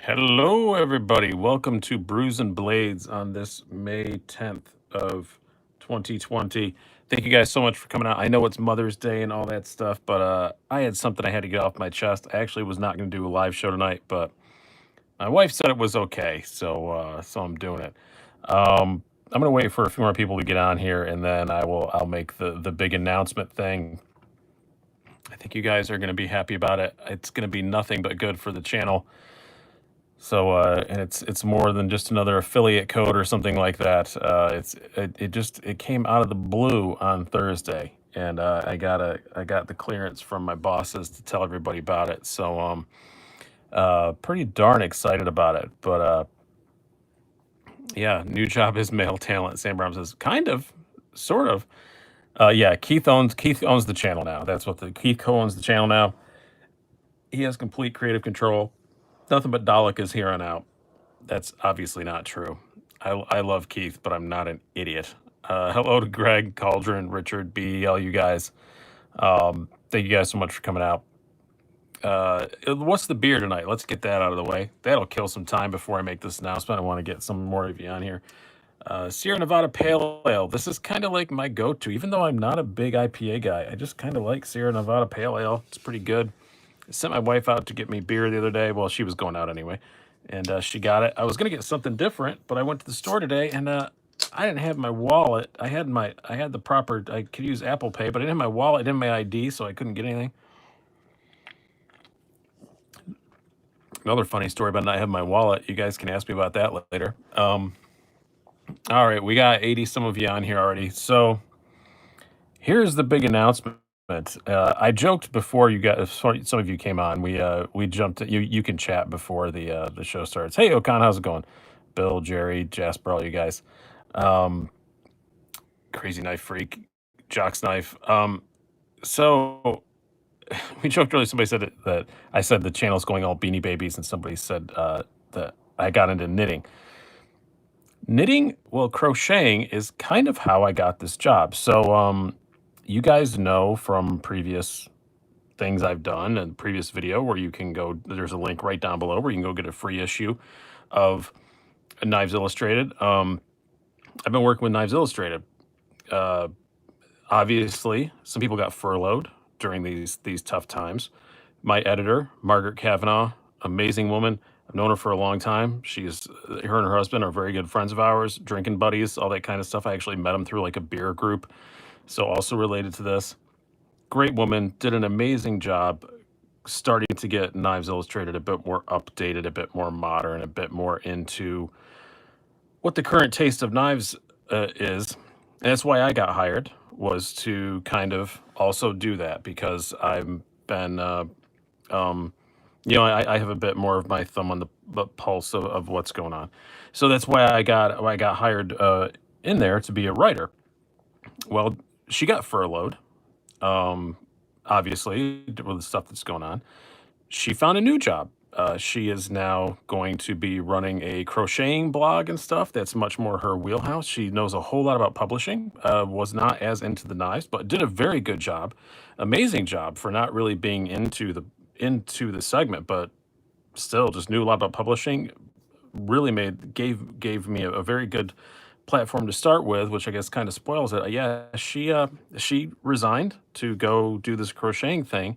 Hello, everybody. Welcome to Brews and Blades on this May 10th of 2020. Thank you guys so much for coming out. I know it's Mother's Day and all that stuff, but I had something I had to get off my chest. I actually was not going to do a live show tonight, but my wife said it was okay, so I'm doing it. I'm going to wait for a few more people to get on here, and then I'll make the big announcement thing. I think you guys are going to be happy about it. It's going to be nothing but good for the channel. So and it's more than just another affiliate code or something like that. It came out of the blue on Thursday, and I got the clearance from my bosses to tell everybody about it. So pretty darn excited about it. But yeah, new job is male talent. Sam Brown says kind of, sort of. Yeah, Keith owns the channel now. That's what the Keith co-owns the channel now. He has complete creative control. Nothing but Dalek is here on out. That's obviously not true. I love Keith, but I'm not an idiot. Hello to Greg, Cauldron, Richard, B, all you guys. Thank you guys so much for coming out. What's the beer tonight? Let's get that out of the way. That'll kill some time before I make this announcement. I want to get some more of you on here. Sierra Nevada Pale Ale. This is kind of like my go-to. Even though I'm not a big IPA guy, I just kind of like Sierra Nevada Pale Ale. It's pretty good. I sent my wife out to get me beer the other day. Well, she was going out anyway, and she got it. I was gonna get something different, but I went to the store today, and I didn't have my wallet. I had the proper. I could use Apple Pay, but I didn't have my wallet. I didn't have my ID, so I couldn't get anything. Another funny story about not having my wallet. You guys can ask me about that later. All right, we got 80 some of you on here already. So here's the big announcement. I joked before you got some of you came on. We jumped. You can chat before the show starts. Hey, Okan, how's it going? Bill, Jerry, Jasper, all you guys. Crazy Knife Freak, Jock's Knife. So we joked earlier. Somebody said that I said the channel's going all Beanie Babies, and somebody said that I got into knitting. Knitting, well, crocheting is kind of how I got this job. So you guys know from previous things I've done and previous video where you can go, there's a link right down below where you can go get a free issue of Knives Illustrated. I've been working with Knives Illustrated. Obviously, some people got furloughed during these tough times. My editor, Margaret Kavanaugh, amazing woman. I've known her for a long time. Her and her husband are very good friends of ours, drinking buddies, all that kind of stuff. I actually met them through like a beer group. So also related to this. Great woman, did an amazing job starting to get Knives Illustrated a bit more updated, a bit more modern, a bit more into what the current taste of knives is. And that's why I got hired, was to kind of also do that, because I've been, I have a bit more of my thumb on the pulse of what's going on. So that's why I got hired in there to be a writer. Well, she got furloughed, obviously, with the stuff that's going on. She found a new job. She is now going to be running a crocheting blog and stuff. That's much more her wheelhouse. She knows a whole lot about publishing. Was not as into the knives, but did a very good job, amazing job for not really being into the segment, but still just knew a lot about publishing. Really gave me a very good platform to start with, which I guess kind of spoils it. Yeah, she resigned to go do this crocheting thing,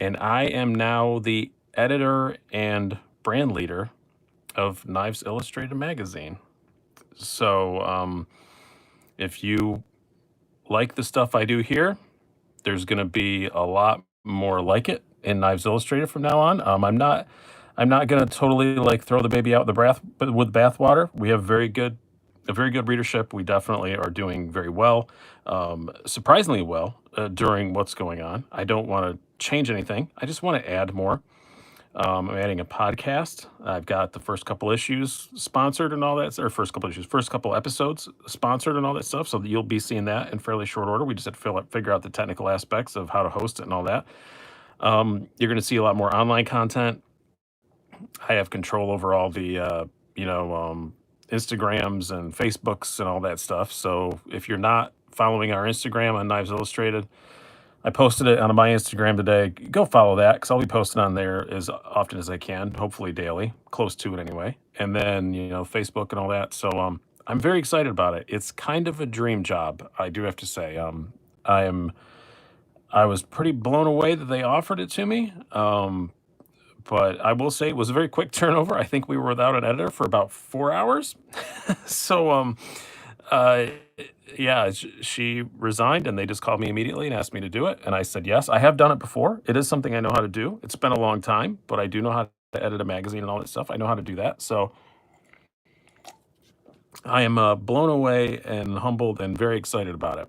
and I am now the editor and brand leader of Knives Illustrated magazine. So if you like the stuff I do here, there's going to be a lot more like it in Knives Illustrated from now on. I'm not going to totally like throw the baby out with the bathwater. We have a very good readership. We definitely are doing very well, surprisingly well during what's going on. I don't want to change anything. I just want to add more. I'm adding a podcast. I've got the first couple issues sponsored and all that, or first couple episodes sponsored and all that stuff. So you'll be seeing that in fairly short order. We just have to figure out the technical aspects of how to host it and all that. You're going to see a lot more online content. I have control over all the, Instagrams and Facebooks and all that stuff. So if you're not following our Instagram on Knives Illustrated, I posted it on my Instagram today. Go follow that because I'll be posting on there as often as I can, hopefully daily, close to it anyway. And then, Facebook and all that. So I'm very excited about it. It's kind of a dream job, I do have to say. I am I was pretty blown away that they offered it to me. But I will say it was a very quick turnover. I think we were without an editor for about 4 hours. So uh, yeah, she resigned and they just called me immediately and asked me to do it. And I said yes. I have done it before. It is something I know how to do. It's been a long time, but I do know how to edit a magazine and all that stuff. I know how to do that. So I am blown away and humbled and very excited about it.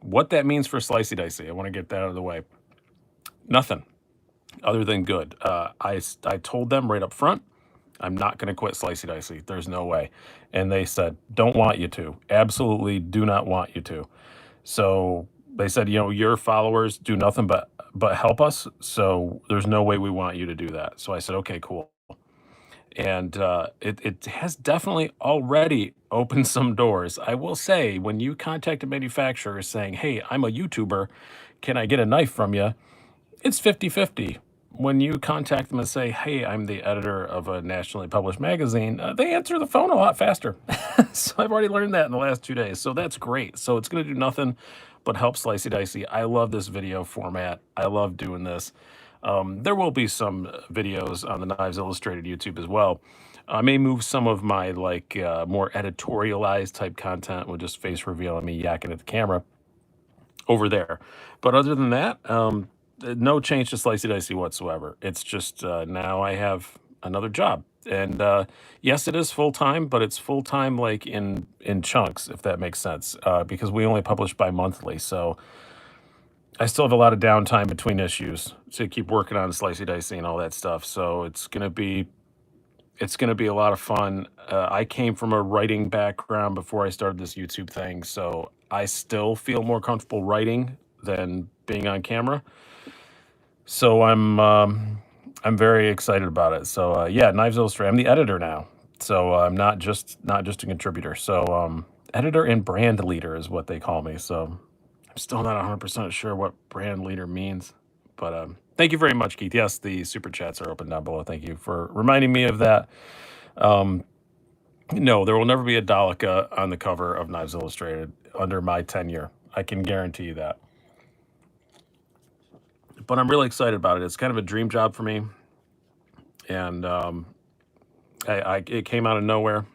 What that means for Slicey Dicey, I want to get that out of the way. Nothing other than good. I told them right up front, I'm not going to quit Slicey Dicey. There's no way. And they said, don't want you to. Absolutely do not want you to. So they said, your followers do nothing but help us. So there's no way we want you to do that. So I said, okay, cool. And it has definitely already opened some doors. I will say, when you contact a manufacturer saying, hey, I'm a YouTuber, can I get a knife from you? It's 50-50. When you contact them and say, hey, I'm the editor of a nationally published magazine, they answer the phone a lot faster. So I've already learned that in the last 2 days. So that's great. So it's going to do nothing but help Slicey Dicey. I love this video format. I love doing this. There will be some videos on the Knives Illustrated YouTube as well. I may move some of my more editorialized type content with just face reveal and me yakking at the camera over there. But other than that, no change to Slicey Dicey whatsoever. It's just now I have another job. And yes, it is full time, but it's full time like in chunks, if that makes sense, because we only publish bi-monthly. So I still have a lot of downtime between issues to keep working on Slicey Dicey and all that stuff. So it's gonna be a lot of fun. I came from a writing background before I started this YouTube thing, so I still feel more comfortable writing than being on camera. So I'm very excited about it. So yeah, Knives Illustrated. I'm the editor now, so I'm not just a contributor. So editor and brand leader is what they call me. So I'm still not 100% sure what brand leader means, but thank you very much, Keith. Yes, the super chats are open down below. Thank you for reminding me of that. No, there will never be a Daleka on the cover of Knives Illustrated under my tenure. I can guarantee you that. But I'm really excited about it. It's kind of a dream job for me, and it came out of nowhere.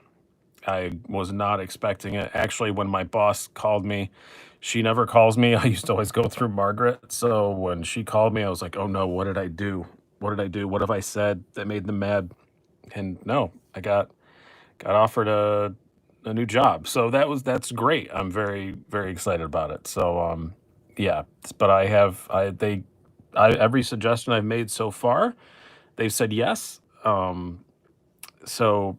I was not expecting it. Actually, when my boss called me, she never calls me. I used to always go through Margaret. So when she called me, I was like, oh no, what did I do? What did I do? What have I said that made them mad? And no, I got offered a new job. So that's great. I'm very, very excited about it. So yeah, but every suggestion I've made so far, they've said yes. So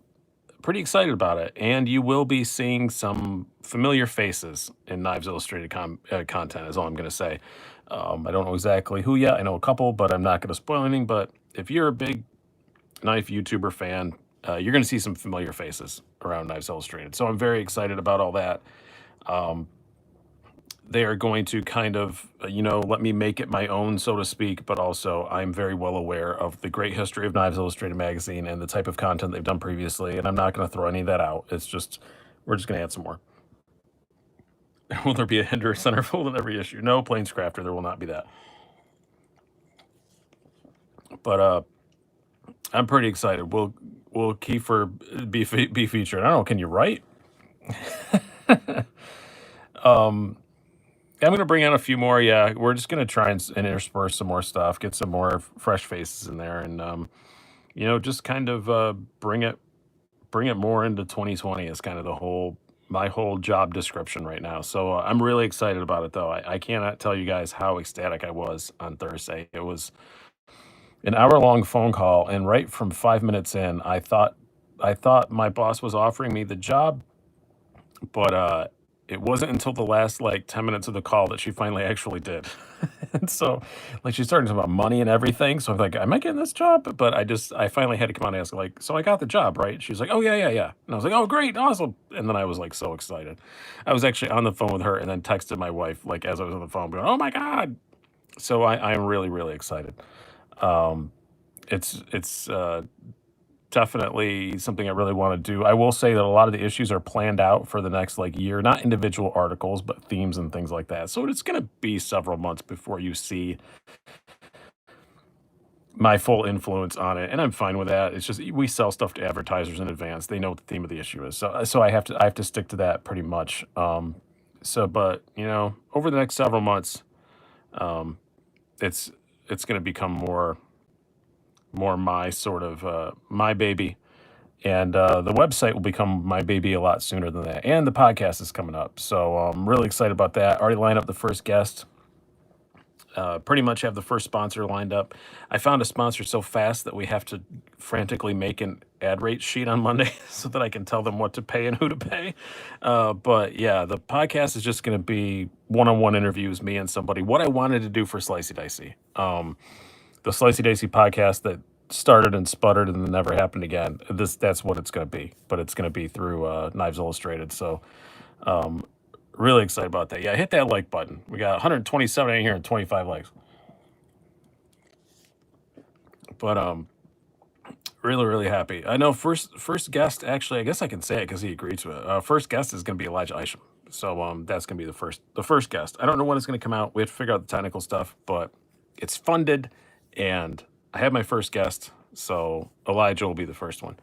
pretty excited about it. And you will be seeing some familiar faces in Knives Illustrated content is all I'm going to say. I don't know exactly who yet. I know a couple, but I'm not going to spoil anything. But if you're a big knife YouTuber fan, you're going to see some familiar faces around Knives Illustrated. So I'm very excited about all that. They are going to kind of, let me make it my own, so to speak, but also I'm very well aware of the great history of Knives Illustrated magazine and the type of content they've done previously, and I'm not going to throw any of that out. It's just, we're just going to add some more. Will there be a Hinder centerfold in every issue? No, Plains Crafter, there will not be that. But I'm pretty excited. Will Kiefer be featured? I don't know, can you write? I'm going to bring on a few more. Yeah, we're just going to try and intersperse some more stuff, get some more fresh faces in there, and just kind of bring it more into 2020 is kind of my whole job description right now. So I'm really excited about it, though. I cannot tell you guys how ecstatic I was on Thursday. It was an hour-long phone call, and right from 5 minutes in, I thought my boss was offering me the job, but it wasn't until the last 10 minutes of the call that she finally actually did. And so she's starting to talk about money and everything. So I'm like, am I getting this job? But I finally had to come on and ask, so I got the job, right? She's like, oh yeah. And I was like, oh great, awesome. And then I was so excited. I was actually on the phone with her and then texted my wife, as I was on the phone going, oh my God. So I'm really, really excited. Um, it's definitely something I really want to do. I will say that a lot of the issues are planned out for the next like year, not individual articles, but themes and things like that. So it's going to be several months before you see my full influence on it, and I'm fine with that. It's just we sell stuff to advertisers in advance. They know what the theme of the issue is. So I have to stick to that pretty much. But over the next several months, um, it's it's going to become more my sort of my baby, and the website will become my baby a lot sooner than that. And the podcast is coming up, so I'm really excited about that. Already lined up the first guest. Pretty much have the first sponsor lined up. I found a sponsor so fast that we have to frantically make an ad rate sheet on Monday so that I can tell them what to pay and who to pay. But yeah, the podcast is just going to be one-on-one interviews, me and somebody. What I wanted to do for Slicey Dicey, the Slicey Dicey podcast that started and sputtered and then never happened again. That's what it's going to be, but it's going to be through Knives Illustrated. So really excited about that. Yeah, hit that like button. We got 127 in here and 25 likes. But really, really happy. I know first guest, actually, I guess I can say it because he agreed to it. First guest is gonna be Elijah Isham. So that's gonna be the first guest. I don't know when it's gonna come out. We have to figure out the technical stuff, but it's funded and I have my first guest, so Elijah will be the first one.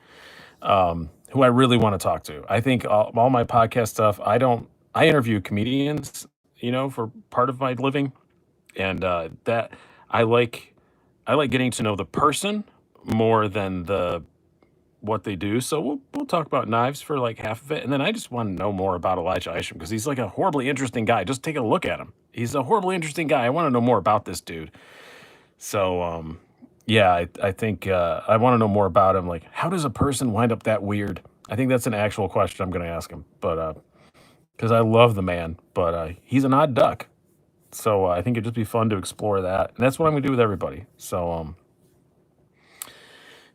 Who I really want to talk to. I think all my podcast stuff, I interview comedians, for part of my living, and that I like I like getting to know the person more than what they do. So we'll talk about knives for like half of it, and then I just want to know more about Elijah Isham because he's like a horribly interesting guy. Just take a look at him. He's a horribly interesting guy. I want to know more about this dude. So yeah, I think I want to know more about him. Like, how does a person wind up that weird? I think that's an actual question I'm going to ask him. But because I love the man, but he's an odd duck. So I think it'd just be fun to explore that, and that's what I'm gonna do with everybody. So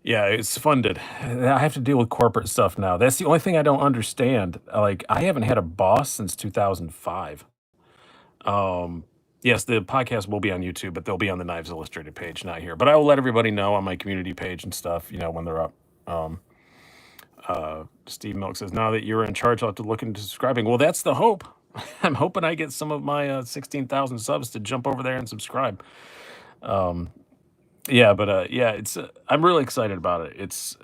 yeah, it's funded. I have to deal with corporate stuff now. That's the only thing I don't understand. Like I haven't had a boss since 2005. Um, yes, the podcast will be on YouTube, but they'll be on the Knives Illustrated page, not here. But I will let everybody know on my community page and stuff, when they're up. Um, Steve Milk says, now that you're in charge, I'll have to look into subscribing. Well, that's the hope. I'm hoping I get some of my 16,000 subs to jump over there and subscribe. Yeah, but yeah, I'm really excited about it. It's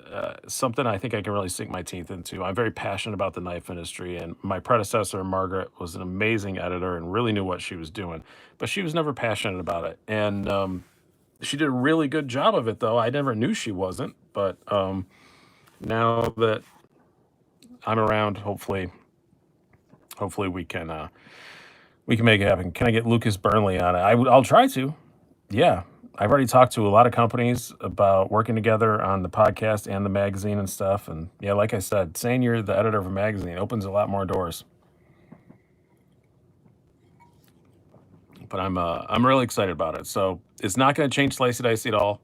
something I think I can really sink my teeth into. I'm very passionate about the knife industry, and my predecessor, Margaret, was an amazing editor and really knew what she was doing, but she was never passionate about it. And she did a really good job of it, though. I never knew she wasn't, but now that I'm around, hopefully we can make it happen. Can I get Lucas Burnley on it? I'll try to. Yeah, I've already talked to a lot of companies about working together on the podcast and the magazine and stuff. And yeah, like I said, saying you're the editor of a magazine opens a lot more doors. But I'm really excited about it. So it's not going to change Slicey Dicey at all.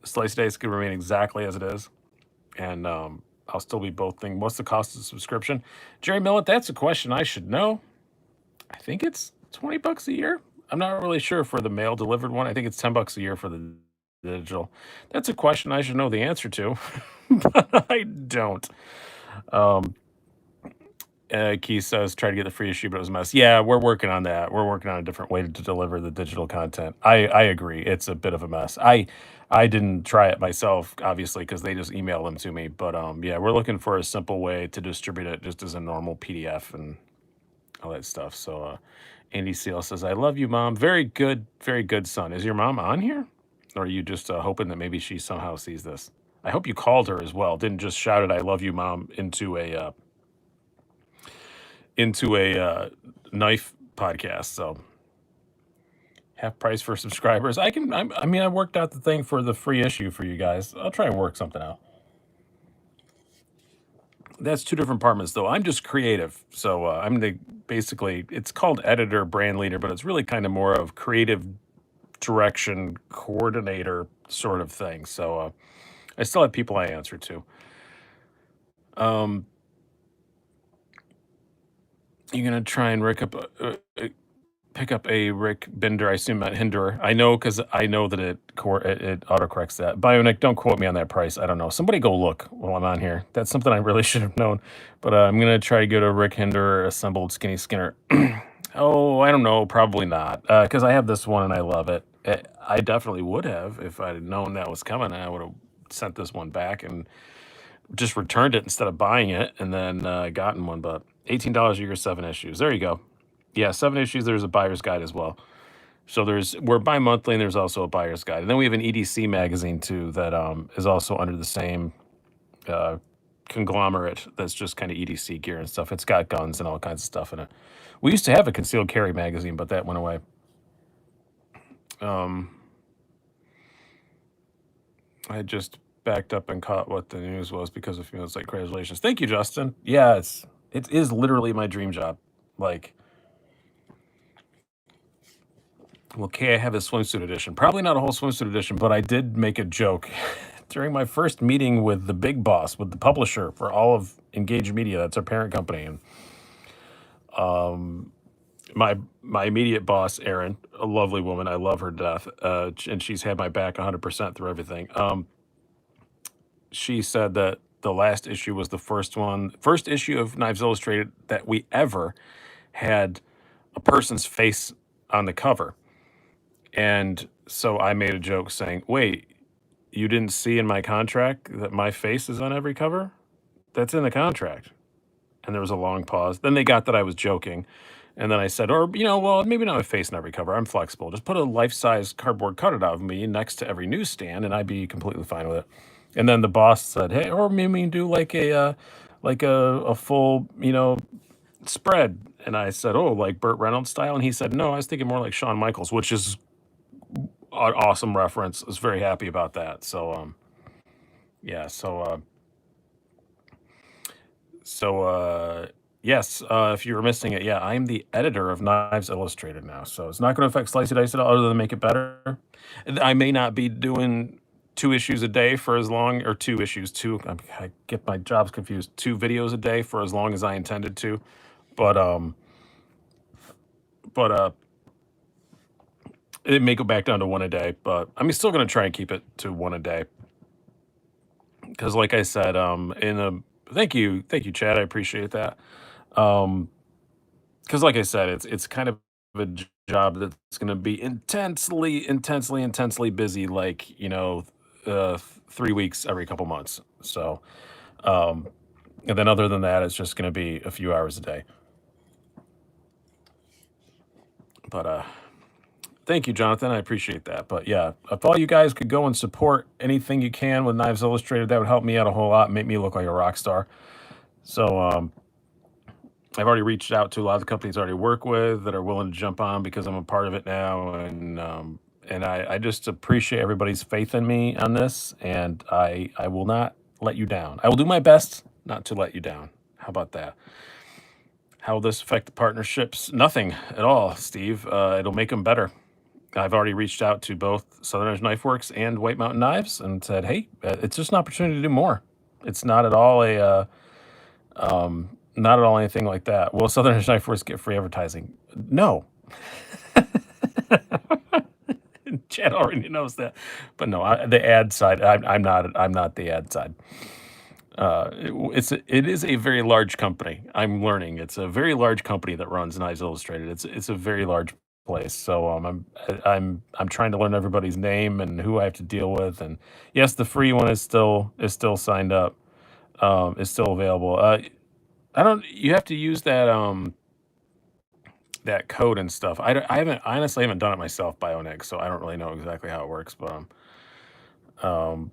Slicey Dicey can remain exactly as it is, and I'll still be both things. What's the cost of the subscription? Jerry Millett, that's a question I should know. I think it's $20 a year. I'm not really sure for the mail delivered one. I think it's $10 a year for the digital. That's a question I should know the answer to, but I don't. Um, Keith says try to get the free issue, but it was a mess. Yeah, we're working on that. We're working on a different way to deliver the digital content. I agree. It's a bit of a mess. I didn't try it myself, obviously, because they just email them to me. But yeah, we're looking for a simple way to distribute it just as a normal PDF and all that stuff. So Andy Seal says, I love you, Mom. Very good, son. Is your mom on here? Or are you just hoping that maybe she somehow sees this? I hope you called her as well. Didn't just shout it, I love you, Mom, into a knife podcast. So half price for subscribers. I worked out the thing for the free issue for you guys. I'll try and work something out. That's two different departments, though. I'm just creative, so basically it's called editor, brand leader, but it's really kind of more of creative direction coordinator sort of thing. So I still have people I answer to. You're gonna try and rig up pick up a Rick Binder. I assume at Hinder. I know because I know that it autocorrects that. Bionic, don't quote me on that price. I don't know. Somebody go look while I'm on here. That's something I really should have known. But I'm gonna try to go to Rick Hinder assembled Skinny Skinner. Oh, I don't know. Probably not. Because I have this one and I love it. I definitely would have if I'd known that was coming. I would have sent this one back and just returned it instead of buying it and then gotten one. But $18 a year, 7 issues. There you go. Yeah, 7 issues. There's a buyer's guide as well. So we're bi-monthly and there's also a buyer's guide. And then we have an EDC magazine too that is also under the same uh, conglomerate that's just kind of EDC gear and stuff. It's got guns and all kinds of stuff in it. We used to have a concealed carry magazine, but that went away. Um, I just backed up and caught what the news was because of females. Like, congratulations. Thank you, Justin. Yeah, it is literally my dream job. Like, well, okay, I have a swimsuit edition. Probably not a whole swimsuit edition, but I did make a joke during my first meeting with the big boss, with the publisher for all of Engage Media. That's our parent company, and my immediate boss, Erin, a lovely woman. I love her to death, and she's had my back 100% through everything. She said that the last issue was the first issue of Knives Illustrated that we ever had a person's face on the cover. And so I made a joke saying, "Wait, you didn't see in my contract that my face is on every cover? That's in the contract." And there was a long pause. Then they got that I was joking. And then I said, or, well, maybe not my face on every cover. I'm flexible. Just put a life-size cardboard cutout of me next to every newsstand, and I'd be completely fine with it. And then the boss said, "Hey, or maybe we can do like a full, spread." And I said, "Oh, like Burt Reynolds style?" And he said, "No, I was thinking more like Shawn Michaels," which is an awesome reference. I was very happy about that. So, yeah. So, yes, if you were missing it, yeah, I'm the editor of Knives Illustrated now. So it's not going to affect Slicey Dice at all, other than make it better. I may not be doing 2 issues a day for as long, or 2 issues, I get my jobs confused. 2 videos a day for as long as I intended to, but but it may go back down to 1 a day. But I'm still going to try and keep it to 1 a day because, like I said, thank you, Chad. I appreciate that. Because, like I said, it's kind of a job that's going to be intensely busy, like 3 weeks every couple months. So, um, and then other than that, it's just going to be a few hours a day. But thank you, Jonathan. I appreciate that. But yeah, if all you guys could go and support anything you can with Knives Illustrated, that would help me out a whole lot and make me look like a rock star. So, I've already reached out to a lot of the companies I already work with that are willing to jump on because I'm a part of it now, and I just appreciate everybody's faith in me on this, and I will not let you down. I will do my best not to let you down. How about that? How will this affect the partnerships? Nothing at all, Steve. It'll make them better. I've already reached out to both Southern Edge Knife Works and White Mountain Knives and said, "Hey, it's just an opportunity to do more. It's not at all not at all anything like that." Will Southern Edge Knife Works get free advertising? No. Chad already knows that, but no, the ad side. I'm not. I'm not the ad side. It is a very large company. I'm learning. It's a very large company that runs Knives Illustrated. It's a very large place. So I'm trying to learn everybody's name and who I have to deal with. And yes, the free one is still signed up. Is still available. I don't. You have to use that code and stuff. I haven't, I honestly haven't done it myself, Bionic, so I don't really know exactly how it works. But um,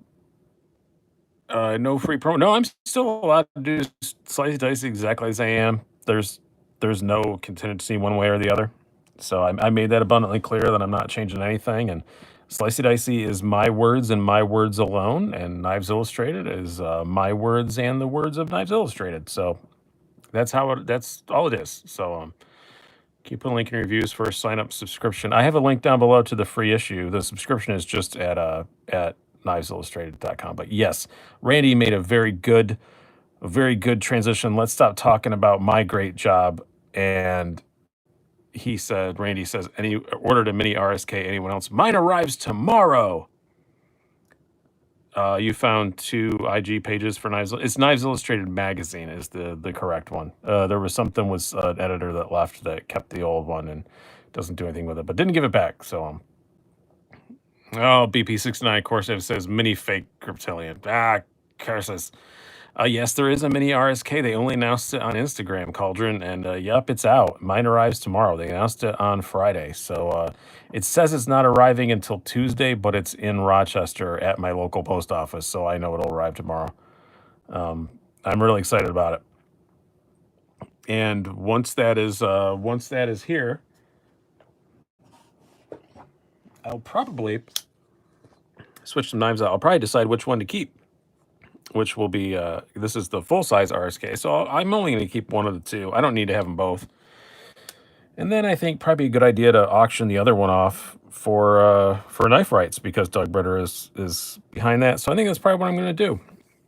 no free promo. No, I'm still allowed to do Slicey Dice exactly as I am. There's no contingency one way or the other. So I made that abundantly clear that I'm not changing anything. And Slicey Dicey is my words and my words alone, and Knives Illustrated is my words and the words of Knives Illustrated. So that's all it is. So keep a link in reviews for a sign up subscription. I have a link down below to the free issue. The subscription is just at knivesillustrated.com. But yes, Randy made a very good transition. Let's stop talking about my great job and he said, Randy says, any ordered a mini RSK. Anyone else? Mine arrives tomorrow. You found 2 IG pages for Knives. It's Knives Illustrated magazine is the correct one. There was something was an editor that left that kept the old one and doesn't do anything with it, but didn't give it back. So oh, BP69 of course it says mini fake Cryptilian. Curses. Yes, there is a mini RSK. They only announced it on Instagram, Cauldron, and yep, it's out. Mine arrives tomorrow. They announced it on Friday, so it says it's not arriving until Tuesday, but it's in Rochester at my local post office, so I know it'll arrive tomorrow. I'm really excited about it. And once that is here, I'll probably switch some knives out. I'll probably decide which one to keep, which will be this is the full size RSK. So I'm only going to keep one of the two. I don't need to have them both. And then I think probably a good idea to auction the other one off for knife rights because Doug Britter is behind that. So I think that's probably what I'm going to do.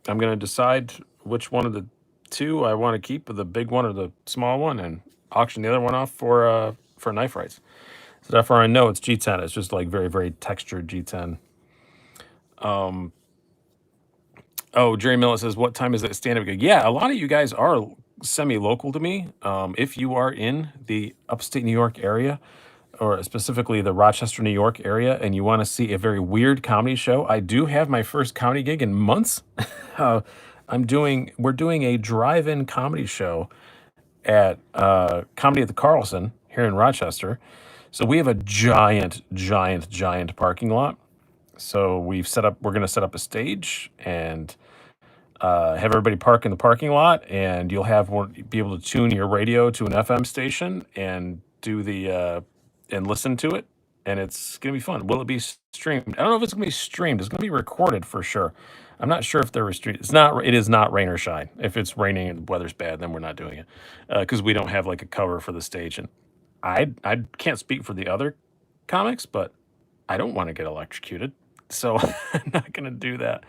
I'm going to decide which one of the two I want to keep, the big one or the small one, and auction the other one off for knife rights. So therefore I know it's G10. It's just like very, very textured G10. Oh, Jerry Miller says, what time is that stand-up gig? Yeah, a lot of you guys are semi-local to me. If you are in the upstate New York area, or specifically the Rochester, New York area, and you want to see a very weird comedy show, I do have my first comedy gig in months. We're doing a drive-in comedy show at Comedy at the Carlson here in Rochester. So we have a giant, giant, giant parking lot. So we're going to set up a stage and have everybody park in the parking lot, and you'll be able to tune your radio to an FM station and do and listen to it, and it's gonna be fun. Will it be streamed? I don't know if it's gonna be streamed. It's gonna be recorded for sure. I'm not sure if they're streamed. It is not rain or shine. If it's raining and the weather's bad, then we're not doing it because we don't have like a cover for the stage. And I can't speak for the other comics, but I don't want to get electrocuted, so I'm not gonna do that.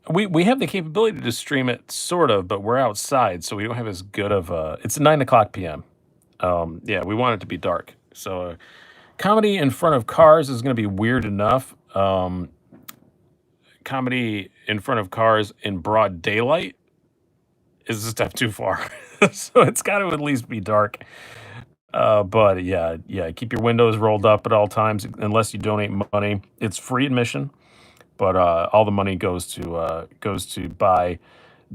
We have the capability to stream it, sort of, but we're outside, so we don't have as good of a. It's 9:00 p.m. Yeah, we want it to be dark. So, comedy in front of cars is going to be weird enough. Comedy in front of cars in broad daylight is a step too far. So it's got to at least be dark. But yeah, keep your windows rolled up at all times unless you donate money. It's free admission, but all the money goes to buy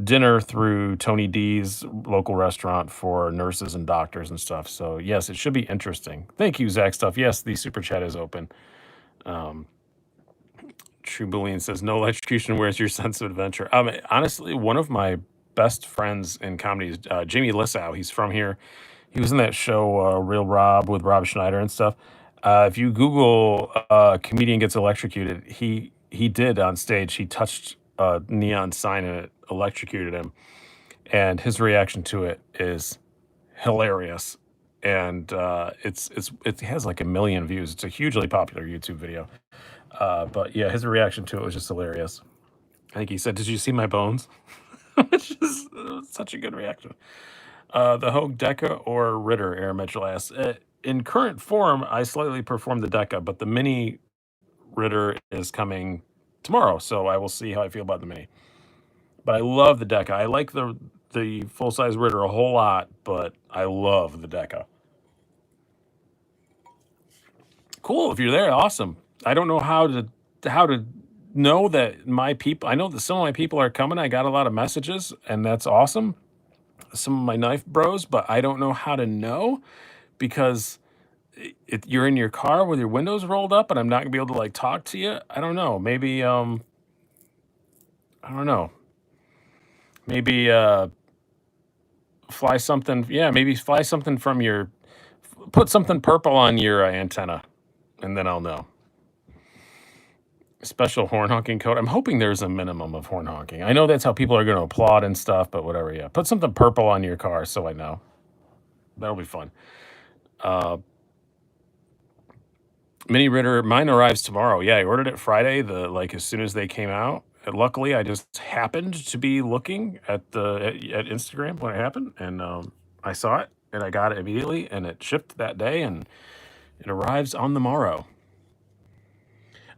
dinner through Tony D's local restaurant for nurses and doctors and stuff. So yes, it should be interesting. Thank you, Zach Stuff. Yes, the super chat is open. True Boolean says no electrocution. Where's your sense of adventure? Honestly, one of my best friends in comedy is Jamie Lissow. He's from here. He was in that show Real Rob with Rob Schneider and stuff. If you Google comedian gets electrocuted, he did on stage. He touched a neon sign and it electrocuted him, and his reaction to it is hilarious. And it has like 1 million views. It's a hugely popular YouTube video. But yeah, his reaction to it was just hilarious. I think he said, "Did you see my bones?" Which is such a good reaction. The Hogue Deca or Ritter, Aaron Mitchell asks. In current form, I slightly performed the Deca, but the mini Ritter is coming tomorrow, so I will see how I feel about the mini. But I love the Deca. I like the full-size Ritter a whole lot, but I love the Deca. Cool, if you're there, awesome. I don't know how to know that my people. I know that some of my people are coming. I got a lot of messages, and that's awesome. Some of my knife bros, but I don't know how to know because you're in your car with your windows rolled up, and I'm not gonna be able to like talk to you. I don't know. Maybe I don't know. Maybe fly something. Yeah, maybe fly something from your. Put something purple on your antenna, and then I'll know. Special horn honking code. I'm hoping there's a minimum of horn honking. I know that's how people are going to applaud and stuff, but whatever. Yeah, put something purple on your car so I know. That'll be fun. Mini Ritter, mine arrives tomorrow. Yeah, I ordered it Friday. As soon as they came out. And luckily, I just happened to be looking at Instagram when it happened, and I saw it, and I got it immediately, and it shipped that day, and it arrives on the morrow.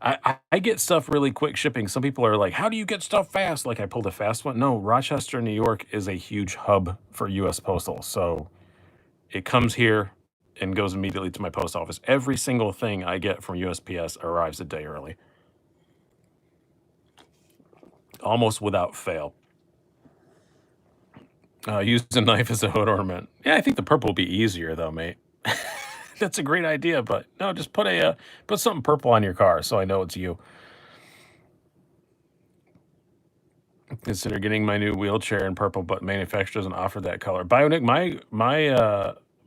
I get stuff really quick shipping. Some people are like, "How do you get stuff fast?" Like I pulled a fast one. No, Rochester, New York is a huge hub for U.S. Postal, so it comes here and goes immediately to my post office. Every single thing I get from USPS arrives a day early, almost without fail. Use a knife as a hood ornament. Yeah, I think the purple will be easier though, mate. That's a great idea, but no, just put something purple on your car so I know it's you. Consider getting my new wheelchair in purple, but manufacturer doesn't offer that color. Bionic,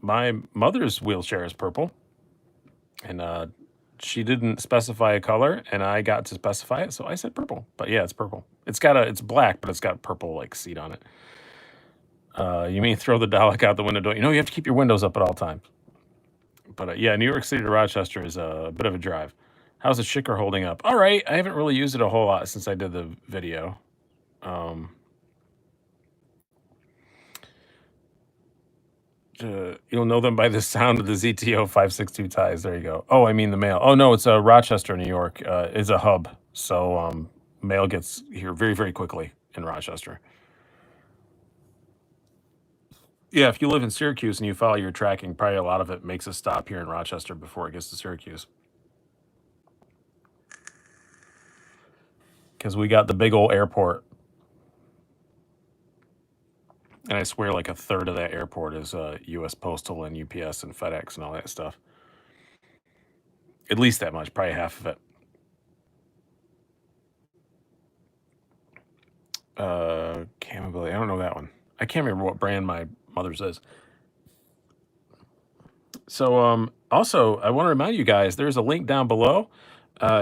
my mother's wheelchair is purple, and she didn't specify a color, and I got to specify it, so I said purple. But yeah, it's purple. It's black, but it's got purple like seat on it. You mean throw the Dalek out the window? Don't you know you have to keep your windows up at all times? But yeah, New York City to Rochester is a bit of a drive. How's the Shicker holding up? All right, I haven't really used it a whole lot since I did the video. You'll know them by the sound of the ZTO 562 ties. There you go. Oh, I mean the mail. Oh no, it's Rochester, New York is a hub, so mail gets here very, very quickly in Rochester. Yeah, if you live in Syracuse and you follow your tracking, probably a lot of it makes a stop here in Rochester before it gets to Syracuse. Because we got the big old airport. And I swear like a third of that airport is U.S. Postal and UPS and FedEx and all that stuff. At least that much, probably half of it. Camability, I don't know that one. I can't remember what brand my mother's is. So also, I want to remind you guys, there's a link down below.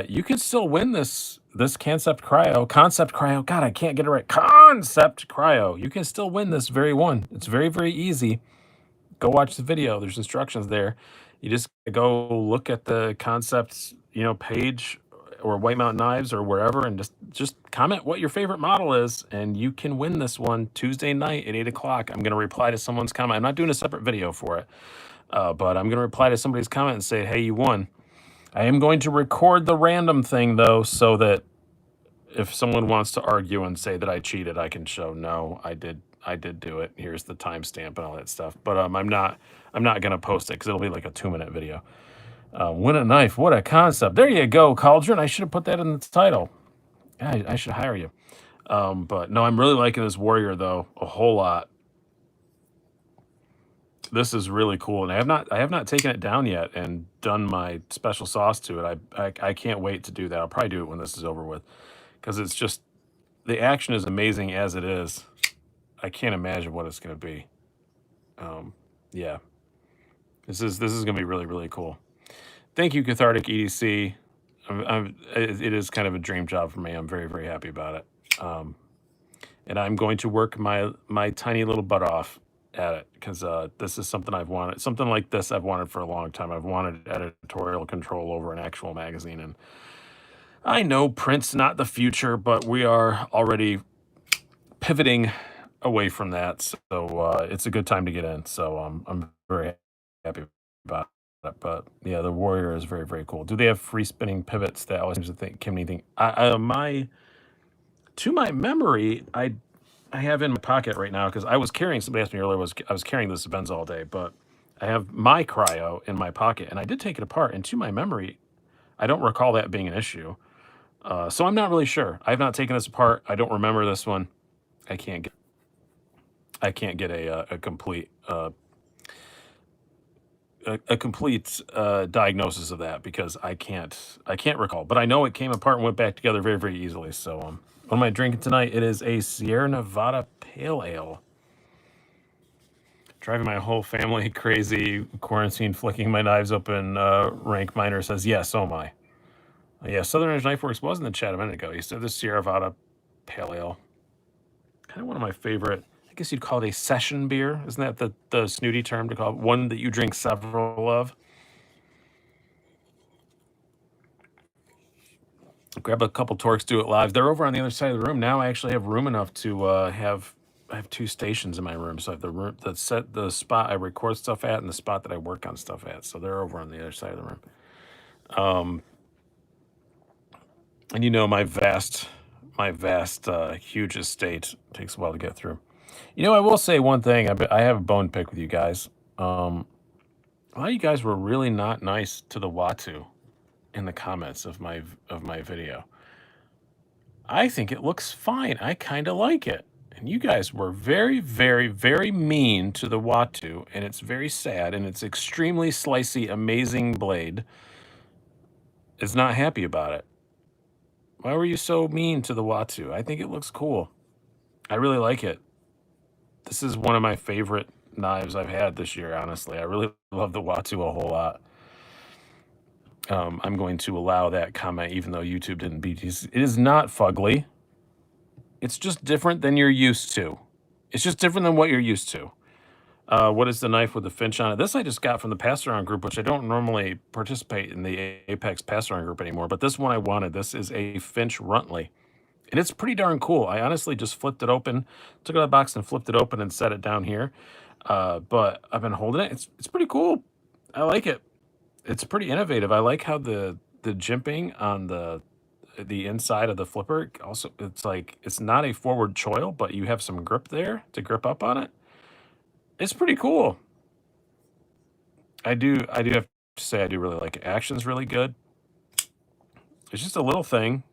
You can still win this Concept Cryo. God, I can't get it right. Concept Cryo. You can still win this very one. It's very, very easy. Go watch the video. There's instructions there. You just go look at the Concepts, page or White Mountain Knives or wherever, and just comment what your favorite model is, and you can win this one Tuesday night at 8 o'clock. I'm going to reply to someone's comment. I'm not doing a separate video for it, but I'm going to reply to somebody's comment and say, hey, you won. I am going to record the random thing, though, so that if someone wants to argue and say that I cheated, I can show, no, I did do it. Here's the timestamp and all that stuff. But I'm not going to post it because it'll be like a 2-minute video. Win a knife. What a concept. There you go, Cauldron. I should have put that in the title. I should hire you. But no, I'm really liking this Warrior, though, a whole lot. This is really cool, and I have not taken it down yet and done my special sauce to it. I can't wait to do that. I'll probably do it when this is over with, because it's just, the action is amazing as it is. I can't imagine what it's going to be. Yeah, this is going to be really, really cool. Thank you, Cathartic EDC. It is kind of a dream job for me. I'm very, very happy about it. And I'm going to work my tiny little butt off at it, because this is something I've wanted. Something like this I've wanted for a long time. I've wanted editorial control over an actual magazine, and I know print's not the future, but we are already pivoting away from that. So it's a good time to get in. So I'm very happy about it. But yeah, the Warrior is very, very cool. Do they have free spinning pivots? That always seems to think anything. To my memory, I have in my pocket right now, because I was carrying, somebody asked me earlier, I was carrying this Benz all day, but I have my Cryo in my pocket, and I did take it apart, and to my memory, I don't recall that being an issue. So I'm not really sure. I've not taken this apart. I don't remember this one. I can't get a complete complete diagnosis of that, because I can't recall. But I know it came apart and went back together very, very easily. So what am I drinking tonight? It is a Sierra Nevada Pale Ale. Driving my whole family crazy, quarantine, flicking my knives open. Rank Miner says, yes, so am I. Yeah, Southern Edge Knife Works was in the chat a minute ago. He said the Sierra Nevada Pale Ale. Kind of one of my favorite, I guess you'd call it a session beer. Isn't that the snooty term to call it? One that you drink several of. Grab a couple Torques, do it live. They're over on the other side of the room now. I actually have room enough to have I have two stations in my room, so I have the spot I record stuff at, and the spot that I work on stuff at. So they're over on the other side of the room. Um, and my vast, huge estate takes a while to get through. I will say one thing. I have a bone to pick with you guys. A lot of you guys were really not nice to the Watu in the comments of my video. I think it looks fine. I kind of like it. And you guys were very, very, very mean to the Watu, and it's very sad. And it's extremely slicey, amazing blade is not happy about it. Why were you so mean to the Watu? I think it looks cool. I really like it. This is one of my favorite knives I've had this year, honestly. I really love the Watu a whole lot. I'm going to allow that comment, even though YouTube didn't beat it. It is not fugly. It's just different than you're used to. It's just different than what you're used to. What is the knife with the finch on it? This I just got from the pass-around group, which I don't normally participate in the Apex pass-around group anymore. But this one I wanted. This is a Finch Runtley. And it's pretty darn cool. I honestly just flipped it open, took it out of the box and flipped it open and set it down here. But I've been holding it. It's pretty cool. I like it. It's pretty innovative. I like how the jimping on the inside of the flipper also, it's not a forward choil, but you have some grip there to grip up on it. It's pretty cool. I do have to say I do really like it. Action's really good. It's just a little thing,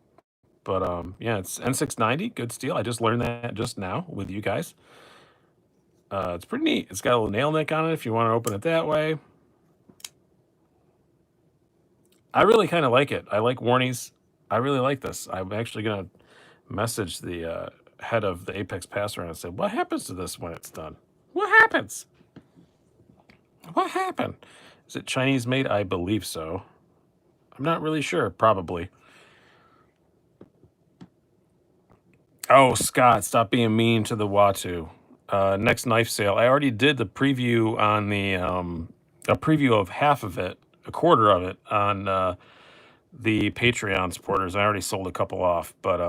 but yeah, it's N690, good steel. I just learned that just now with you guys. It's pretty neat. It's got a little nail nick on it if you want to open it that way. I really kind of like it. I like Warnies. I really like this. I'm actually gonna message the head of the Apex Pass around and say, "What happens to this when it's done? What happens? What happened? Is it Chinese made? I believe so. I'm not really sure. Probably." Oh, Scott, stop being mean to the Watu. Next knife sale. I already did the preview on the a preview of half of it, a quarter of it on the Patreon supporters. I already sold a couple off, but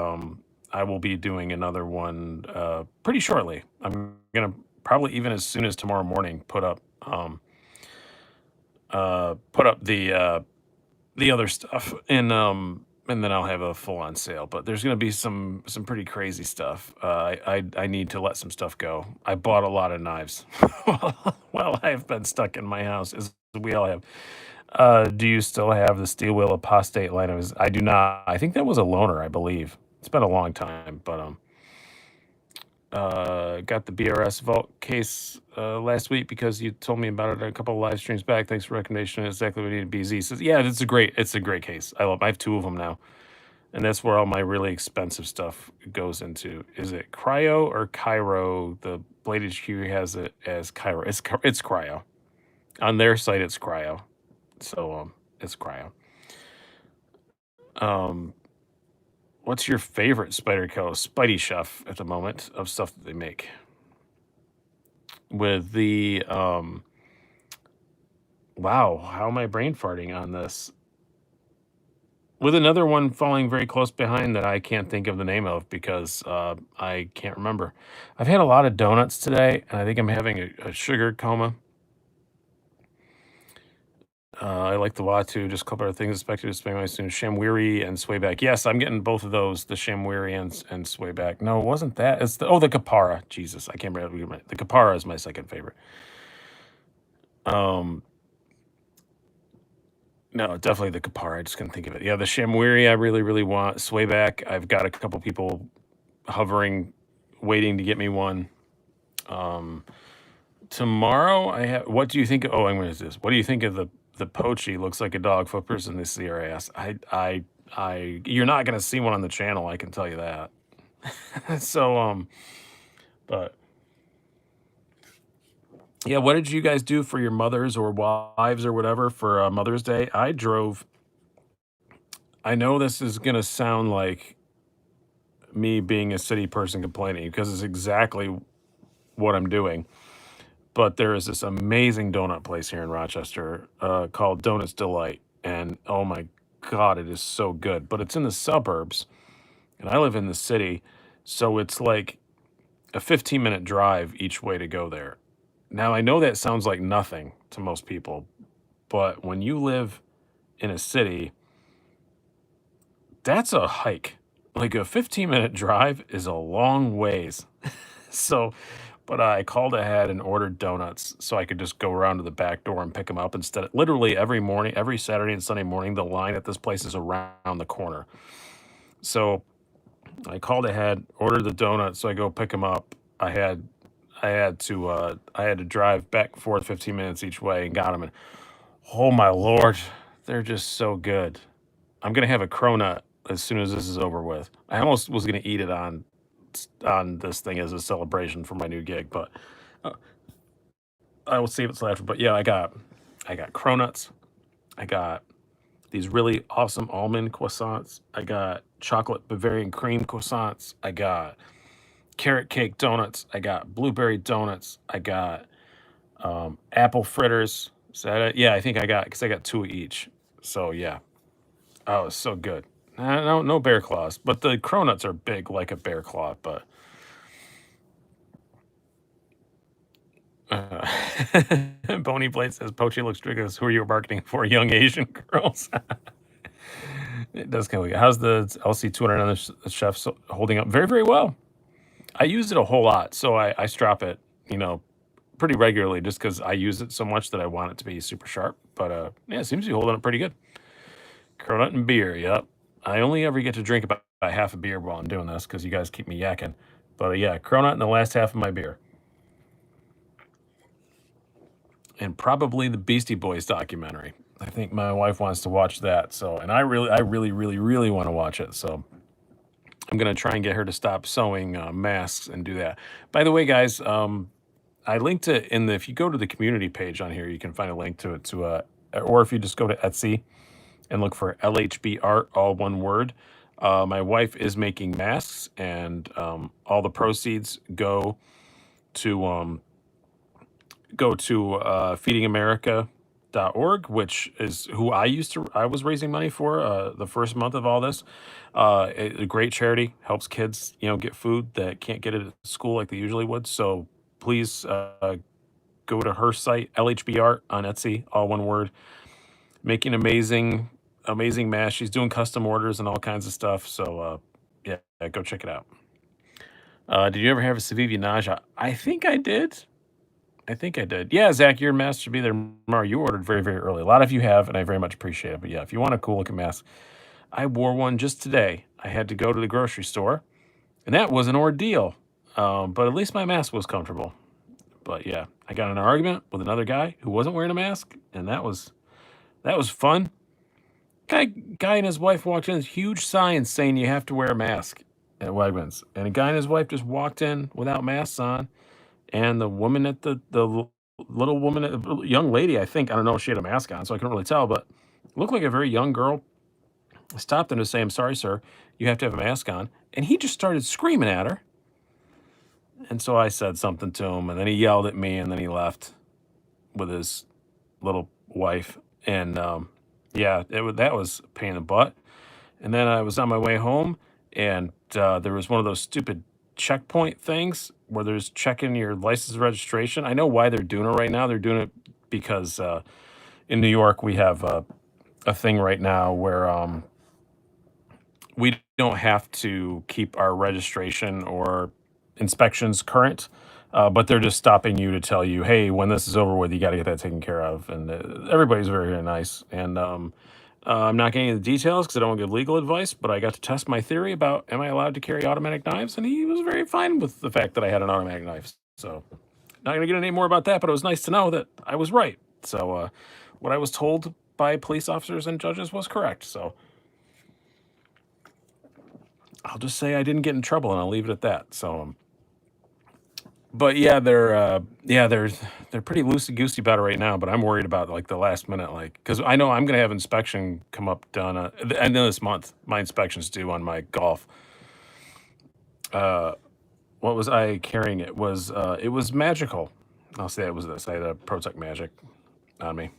I will be doing another one pretty shortly. I'm gonna probably even as soon as tomorrow morning put up the other stuff and then I'll have a full on sale. But there's gonna be some pretty crazy stuff. I need to let some stuff go. I bought a lot of knives. Well, I've been stuck in my house, as we all have. Do you still have the steel wheel apostate line? I do not. I think that was a loaner, I believe. It's been a long time, but got the BRS vault case last week because you told me about it a couple of live streams back. Thanks for recommendation. Exactly what I need. BZ says, yeah, it's a great case. I have two of them now, and that's where all my really expensive stuff goes into. Is it Cryo or Cairo? The Blade HQ has it as Cairo. It's Cryo. On their site, it's Cryo. So it's Cryo. What's your favorite Spyderco Spidey chef at the moment of stuff that they make? With the wow, how am I brain farting on this? With another one falling very close behind that I can't think of the name of because I can't remember. I've had a lot of donuts today, and I think I'm having a sugar coma. I like the Watu, just a couple of things expected to spend my soon. Shamwiri and Swayback. Yes, I'm getting both of those, the Shamwiri and Swayback. No, it wasn't that. It's the Kapara. Jesus, I can't remember. The Kapara is my second favorite. No, definitely the Kapara. I just couldn't think of it. Yeah, the Shamwiri I really, really want. Swayback, I've got a couple people hovering, waiting to get me one. Tomorrow I have. What do you think? Oh, I'm going to do this. What do you think of the Poachy? Looks like a dog flippers in the CRAS. You're not going to see one on the channel. I can tell you that. So, but yeah, what did you guys do for your mothers or wives or whatever for Mother's Day? I drove. I know this is going to sound like me being a city person complaining because it's exactly what I'm doing. But there is this amazing donut place here in Rochester called Donuts Delight. And oh my God, it is so good. But it's in the suburbs, and I live in the city. So it's like a 15-minute drive each way to go there. Now, I know that sounds like nothing to most people, but when you live in a city, that's a hike. Like a 15-minute drive is a long ways. So, but I called ahead and ordered donuts so I could just go around to the back door and pick them up instead. Literally every morning, every Saturday and Sunday morning, the line at this place is around the corner. So I called ahead, ordered the donuts, so I go pick them up. I had to drive back and forth 15 minutes each way and got them. And oh my lord, they're just so good. I'm gonna have a cronut as soon as this is over with. I almost was gonna eat it on this thing as a celebration for my new gig, but uh, I will save it till after. But yeah, I got cronuts. I got these really awesome almond croissants. I got chocolate Bavarian cream croissants. I got carrot cake donuts. I got blueberry donuts. I got apple fritters. Is that it? Yeah, I think I got because I got two of each. So yeah, oh, it's so good. No bear claws, but the cronuts are big like a bear claw. But uh, Bony Blade says Poachy looks triggers. Who are you marketing for? Young Asian girls. It does kind of. How's the LC 200 on the chef holding up? Very well. I use it a whole lot, so I strap it, pretty regularly just because I use it so much that I want it to be super sharp. But yeah, it seems to be holding up pretty good. Cronut and beer, yep. I only ever get to drink about half a beer while I'm doing this because you guys keep me yakking. But yeah, cronut in the last half of my beer. And probably the Beastie Boys documentary. I think my wife wants to watch that. So, and I really want to watch it. So I'm gonna try and get her to stop sewing masks and do that. By the way, guys, I linked it in the. If you go to the community page on here, you can find a link to it or if you just go to Etsy and look for LHB Art, all one word. My wife is making masks, and all the proceeds to go to feedingamerica.org, which is who I was raising money for the first month of all this. A great charity, helps kids, get food that can't get it at school like they usually would. So please go to her site, LHB Art on Etsy, all one word, making amazing masks. She's doing custom orders and all kinds of stuff. So yeah, go check it out. Did you ever have a Savivia nausea? I think I did. Yeah, Zach, your mask should be there tomorrow. You ordered very early. A lot of you have, and I very much appreciate it. But yeah, if you want a cool looking mask, I wore one just today. I had to go to the grocery store, and that was an ordeal. But at least my mask was comfortable. But yeah, I got in an argument with another guy who wasn't wearing a mask, and that was fun. Guy and his wife walked in with huge signs saying you have to wear a mask at Wegmans, and a guy and his wife just walked in without masks on. And the woman at the little woman, young lady, I think, I don't know if she had a mask on, so I couldn't really tell, but looked like a very young girl. Stopped him to say, "I'm sorry, sir, you have to have a mask on." And he just started screaming at her. And so I said something to him, and then he yelled at me, and then he left with his little wife. And yeah, that was a pain in the butt. And then I was on my way home, and there was one of those stupid checkpoint things where there's checking your license registration. I know why they're doing it right now. They're doing it because in New York we have a thing right now where we don't have to keep our registration or inspections current, but they're just stopping you to tell you, hey, when this is over with, you got to get that taken care of. And everybody's very nice. And I'm not getting into the details because I don't want to give legal advice, but I got to test my theory about am I allowed to carry automatic knives, and he was very fine with the fact that I had an automatic knife. So not going to get any more about that, but it was nice to know that I was right. So what I was told by police officers and judges was correct. So I'll just say I didn't get in trouble, and I'll leave it at that. So but yeah, they're pretty loosey goosey about it right now. But I'm worried about like the last minute, like because I know I'm gonna have inspection come up done at the end of this month. My inspection's due on my Golf. Uh, what was I carrying? It was magical. I'll say it was this. I had a Protect Magic on me.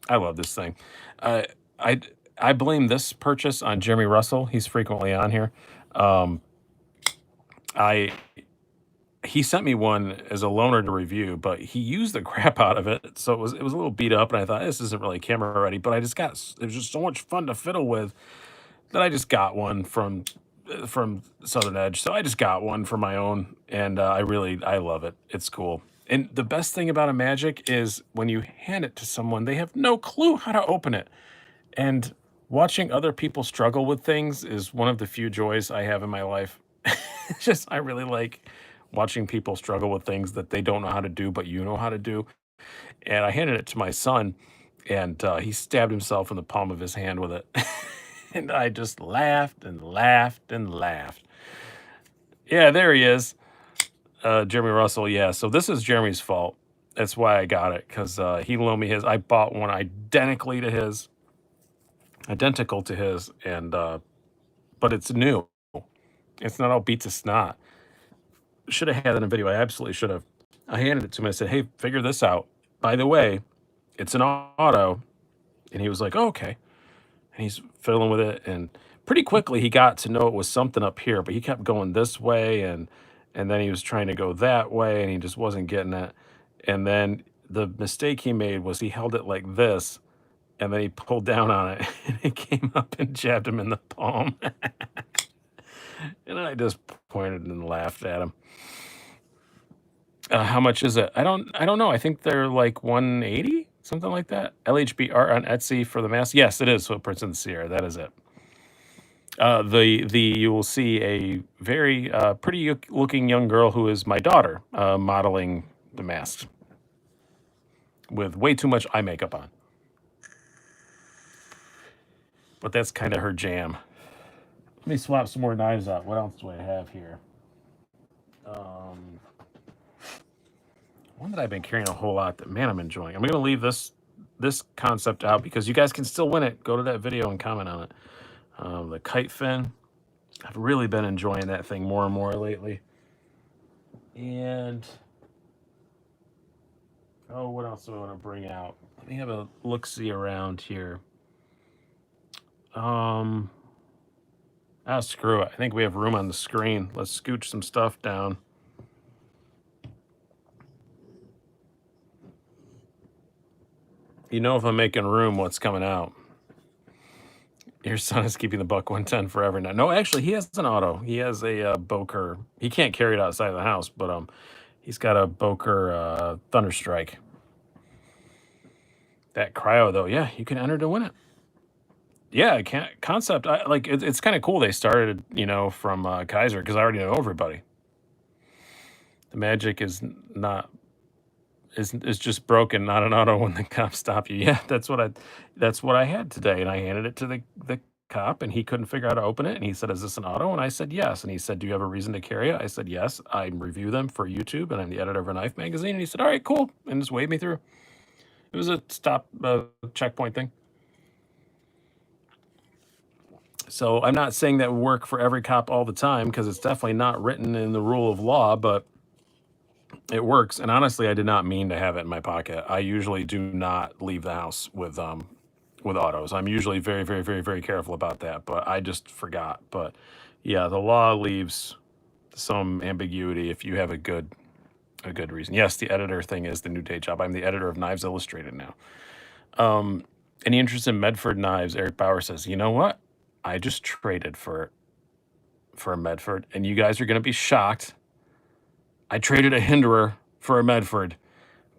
I love this thing. Uh, I I blame this purchase on Jeremy Russell. He's frequently on here. Um, I he sent me one as a loaner to review, but he used the crap out of it, so it was a little beat up, and I thought this isn't really camera ready. But I just got it was just so much fun to fiddle with that I just got one from Southern Edge. So I just got one for my own, and I love it. It's cool. And the best thing about a Magic is when you hand it to someone, they have no clue how to open it. And watching other people struggle with things is one of the few joys I have in my life. It's just I really like watching people struggle with things that they don't know how to do, but you know how to do. And I handed it to my son, and he stabbed himself in the palm of his hand with it. And I just laughed and laughed and laughed. Yeah, there he is. Jeremy Russell. Yeah, so this is Jeremy's fault. That's why I got it, because he loaned me his. I bought one identical to his, and but it's new. It's not all beat to snot. Should have had that in a video. I absolutely should have. I handed it to him. I said, "Hey, figure this out. By the way, it's an auto." And he was like, "Oh, okay." And he's fiddling with it, and pretty quickly he got to know it was something up here, but he kept going this way, and then he was trying to go that way, and he just wasn't getting it. And then the mistake he made was he held it like this, and then he pulled down on it, and it came up and jabbed him in the palm. And I just pointed and laughed at him. How much is it? I don't know. I think they're like 180, something like that. LHB art on Etsy for the mask. Yes, it is Footprints in the Sierra. That is it. The you will see a very pretty looking young girl who is my daughter modeling the masks with way too much eye makeup on. But that's kind of her jam. Let me swap some more knives out. What else do I have here? One that I've been carrying a whole lot that, man, I'm enjoying. I'm going to leave this concept out because you guys can still win it. Go to that video and comment on it. The kite fin. I've really been enjoying that thing more and more lately. And, oh, what else do I want to bring out? Let me have a look-see around here. Screw it. I think we have room on the screen. Let's scooch some stuff down. You know, if I'm making room, what's coming out? Your son is keeping the buck 110 forever now. No, actually, he has an auto. He has a Boker. He can't carry it outside of the house, but he's got a Boker Thunderstrike. That cryo, though, yeah, you can enter to win it. Yeah, I can't concept. It's kind of cool. They started, from Kaiser because I already know everybody. The magic is not is just broken, not an auto when the cops stop you. Yeah, that's what I had today, and I handed it to the cop, and he couldn't figure out how to open it, and he said, "Is this an auto?" And I said, "Yes." And he said, "Do you have a reason to carry it?" I said, "Yes, I review them for YouTube, and I'm the editor of a knife magazine." And he said, "All right, cool," and just waved me through. It was a stop checkpoint thing. So I'm not saying that would work for every cop all the time because it's definitely not written in the rule of law, but it works. And honestly, I did not mean to have it in my pocket. I usually do not leave the house with autos. I'm usually very, very, very, very careful about that, but I just forgot. But yeah, the law leaves some ambiguity if you have a good reason. Yes, the editor thing is the new day job. I'm the editor of Knives Illustrated now. Any interest in Medford knives? Eric Bauer says, "You know what? I just traded for a Medford, and you guys are going to be shocked. I traded a Hinderer for a Medford,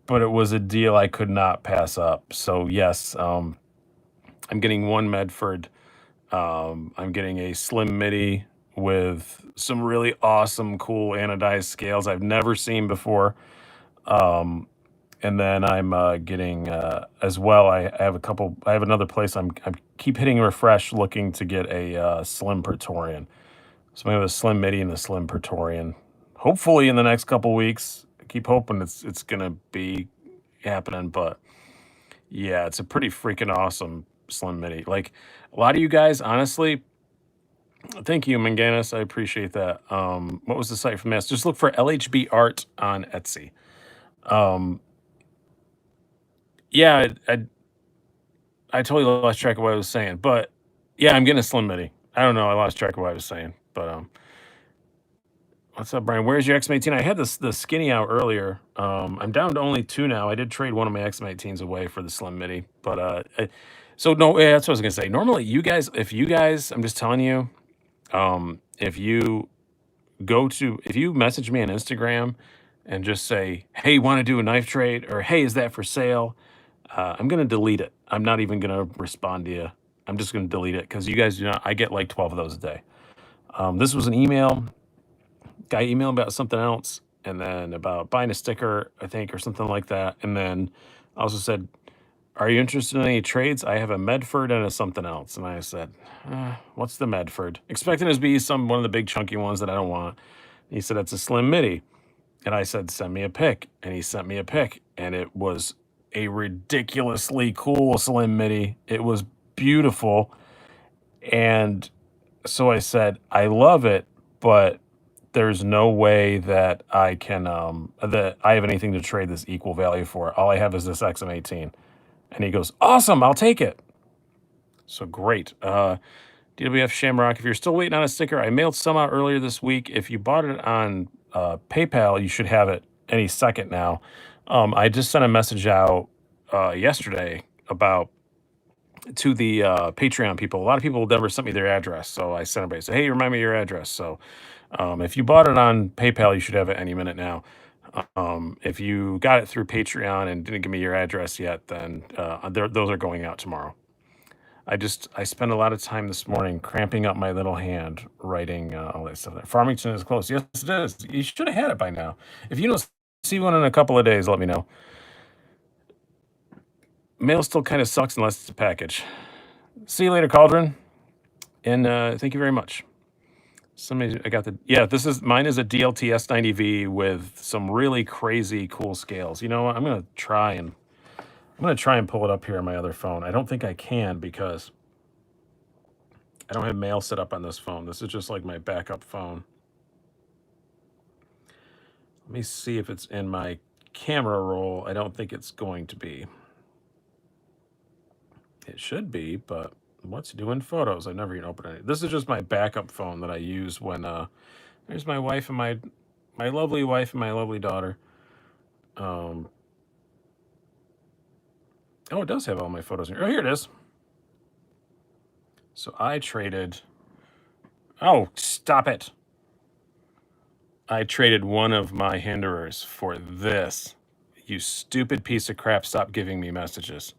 but it was a deal I could not pass up. So yes, I'm getting one Medford. I'm getting a slim midi with some really awesome, cool anodized scales I've never seen before. And then I'm getting as well. I have a couple. I have another place. I keep hitting refresh, looking to get a slim Praetorian. So I have a slim midi and the slim Praetorian. Hopefully in the next couple weeks. I keep hoping it's gonna be happening, but yeah, it's a pretty freaking awesome slim midi. Like a lot of you guys, honestly, thank you, Manganus. I appreciate that. What was the site for mass? Just look for LHB art on Etsy. Yeah, I totally lost track of what I was saying, but yeah, I'm getting a slim midi. I don't know. I lost track of what I was saying, but What's up, Brian? Where's your X18? I had the skinny out earlier. I'm down to only two now. I did trade one of my X18s away for the Slim Midi, but so no, yeah, that's what I was gonna say. Normally, if you guys, I'm just telling you, if you if you message me on Instagram and just say, "Hey, want to do a knife trade?" or "Hey, is that for sale?" I'm gonna delete it. I'm not even gonna respond to you. I'm just gonna delete it because you guys do not. I get like 12 of those a day. This was an email. Guy emailed about something else, and then about buying a sticker, I think, or something like that. And then I also said, "Are you interested in any trades? I have a Medford and a something else." And I said, "What's the Medford?" Expecting it to be one of the big chunky ones that I don't want. He said, "It's a Slim Midi." And I said, "Send me a pic." And he sent me a pic, and it was a ridiculously cool Slim Midi. It was beautiful. And so I said, "I love it, but there's no way that I can that I have anything to trade this equal value for. All I have is this XM18." And he goes, "Awesome, I'll take it." So great. DWF Shamrock, if you're still waiting on a sticker, I mailed some out earlier this week. If you bought it on PayPal, you should have it any second now. I just sent a message out yesterday about to the Patreon people. A lot of people never sent me their address, so I sent everybody, say, "Hey, remind me of your address." So if you bought it on PayPal, you should have it any minute now. If you got it through Patreon and didn't give me your address yet, then those are going out tomorrow. I spent a lot of time this morning cramping up my little hand writing all that stuff. Farmington is close. Yes, it is. You should have had it by now. If you don't see one in a couple of days, let me know. Mail still kind of sucks unless it's a package. See you later, Cauldron. And thank you very much. I got mine is a DLT S90V with some really crazy cool scales. You know what? I'm gonna try and pull it up here on my other phone. I don't think I can because I don't have mail set up on this phone. This is just like my backup phone. Let me see if it's in my camera roll. I don't think it's going to be. It should be, but what's doing photos? I've never even opened it. This is just my backup phone that I use when there's my wife and my lovely wife and my lovely daughter. Oh, it does have all my photos in here. Oh, here it is. So I traded. Oh, stop it. I traded one of my hinderers for this. You stupid piece of crap, stop giving me messages.